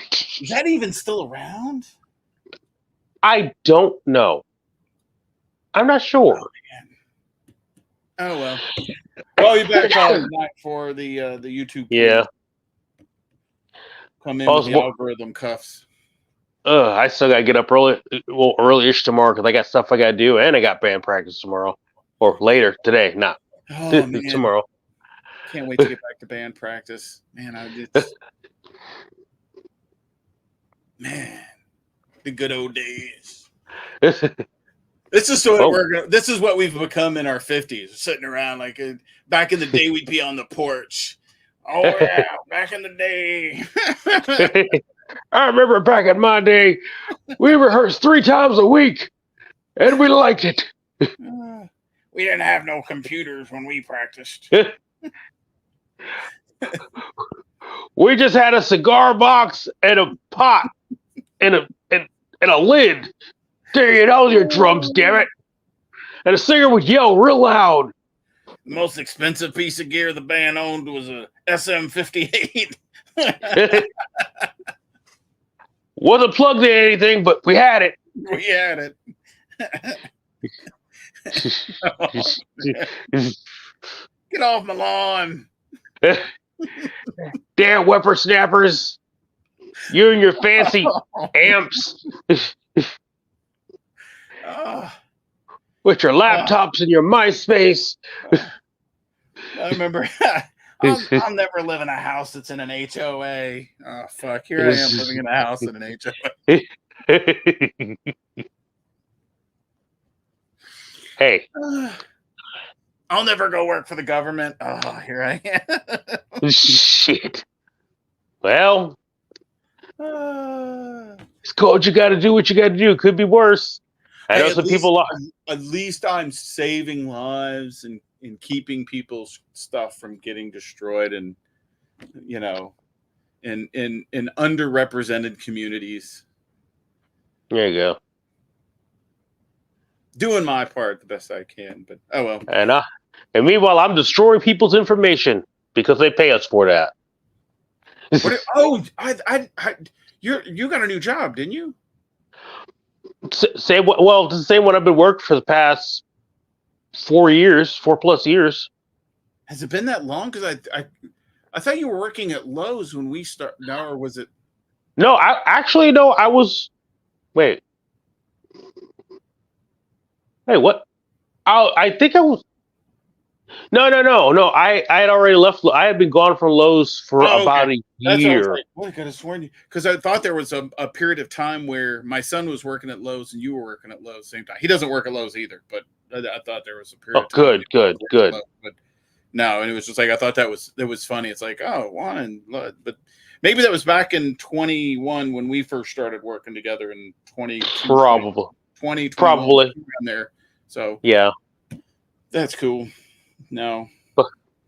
that even still around? I don't know. I'm not sure. Oh well. Well, you better call tonight for the YouTube. Yeah. Come in with the algorithm cuffs. I still gotta get up early-ish tomorrow because I got stuff I gotta do, and I got band practice tomorrow or later today. Not tomorrow. Can't wait to get back to band practice, man. Man, the good old days. This is this is what we've become in our 50s, sitting around like back in the day. We'd be on the porch. Oh yeah, back in the day. I remember back in my day, we rehearsed 3 times a week, and we liked it. We didn't have no computers when we practiced. We just had a cigar box and a pot and a lid. There you go, your drums, damn it. And a singer would yell real loud. The most expensive piece of gear the band owned was a SM58. Wasn't plugged in anything, but we had it. We had it. Get off my lawn. Damn whippersnappers. You and your fancy amps. With your laptops and your MySpace. I remember. I'll never live in a house that's in an HOA. Oh, fuck. Here I am living in a house in an HOA. Hey. I'll never go work for the government. Oh, here I am. Shit. Well. It's cold. You got to do what you got to do. Could be worse. I know some people. At least I'm saving lives and keeping people's stuff from getting destroyed, and you know, in underrepresented communities. There you go. Doing my part the best I can, but oh well. And meanwhile, I'm destroying people's information because they pay us for that. You got a new job, didn't you? Well, it's the same one I've been working for the past 4+ years. Has it been that long? Because I thought you were working at Lowe's when we start. Now, or was it? No, I was. Wait, what? I think I was. No. I had already left. I had been gone from Lowe's for about a year. I could have sworn because I thought there was a period of time where my son was working at Lowe's and you were working at Lowe's same time. He doesn't work at Lowe's either, but I thought there was a period. Oh, good. Lowe's, but no, and it was just like I thought that was funny. It's like but maybe that was back in 21 when we first started working together in 20. Probably around there. So yeah, that's cool. No,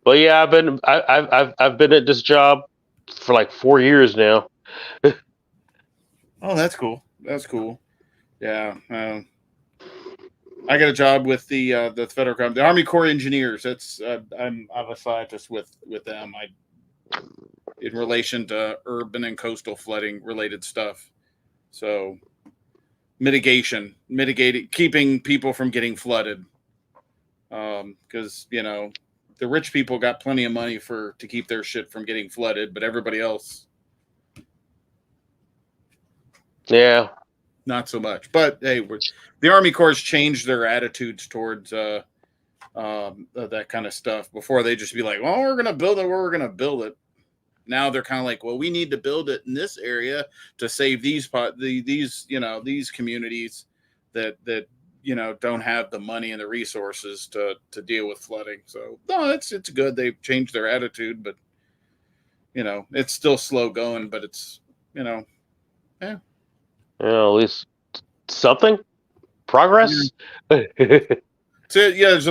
but yeah, I've been at this job for like 4 years now. Oh, that's cool. Yeah, I got a job with the federal government, the Army Corps of Engineers. That's I'm a scientist with them. In relation to urban and coastal flooding related stuff. So mitigating, keeping people from getting flooded. Because the rich people got plenty of money to keep their shit from getting flooded, but everybody else, yeah, not so much. But hey, the Army Corps has changed their attitudes towards that kind of stuff. Before they just be like, "Well, we're gonna build it. We're gonna build it." Now they're kind of like, "Well, we need to build it in this area to save these communities that." Don't have the money and the resources to deal with flooding. So no, it's good. They've changed their attitude, but it's still slow going, but it's yeah. At least something progress. Yeah. So yeah, there's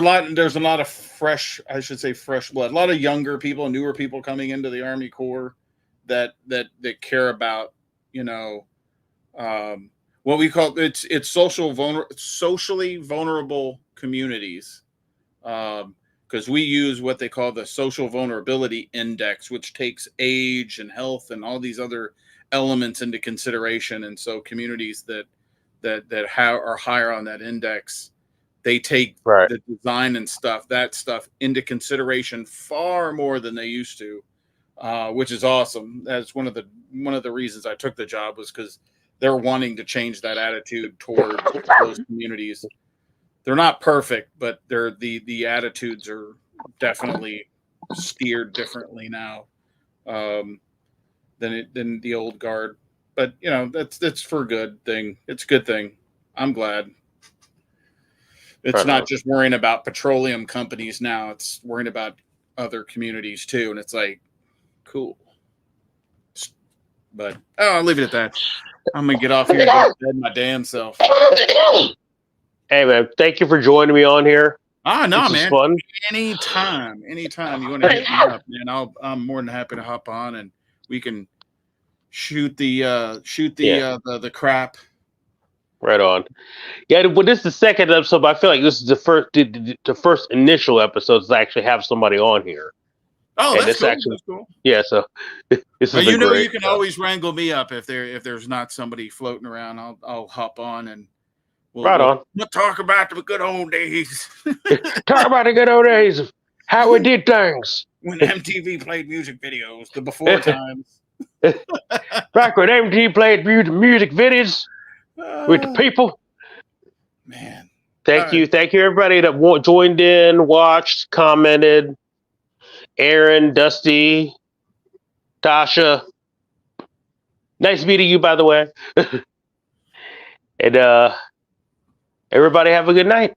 a lot of fresh blood, a lot of younger people, newer people coming into the Army Corps that care about, what we call it's socially vulnerable communities, because we use what they call the social vulnerability index, which takes age and health and all these other elements into consideration. And so communities that are higher on that index, they take the design and that stuff into consideration far more than they used to, which is awesome. That's one of the reasons I took the job, was because they're wanting to change that attitude toward those communities. They're not perfect, but the attitudes are definitely steered differently now than the old guard. But that's for a good thing. It's a good thing. I'm glad. It's not just worrying about petroleum companies now. It's worrying about other communities too. And it's like, cool. But I'll leave it at that. I'm gonna get off here and go to bed my damn self. Hey man, thank you for joining me on here. No, this man. Fun. Anytime you want to hit me up, man. I'm more than happy to hop on and we can shoot the crap. Right on. Yeah, well, this is the second episode, but I feel like this is the first initial episodes to actually have somebody on here. Oh, that's cool. That's cool. Yeah, so this is great. You can always wrangle me up if there's not somebody floating around. I'll hop on and we'll talk about the good old days. Talk about the good old days of how we did things when MTV played music videos, the before times. Back when MTV played music videos with the people. Man, thank you everybody that joined in, watched, commented. Aaron, Dusty, Tasha. Nice meeting you, by the way. And everybody have a good night.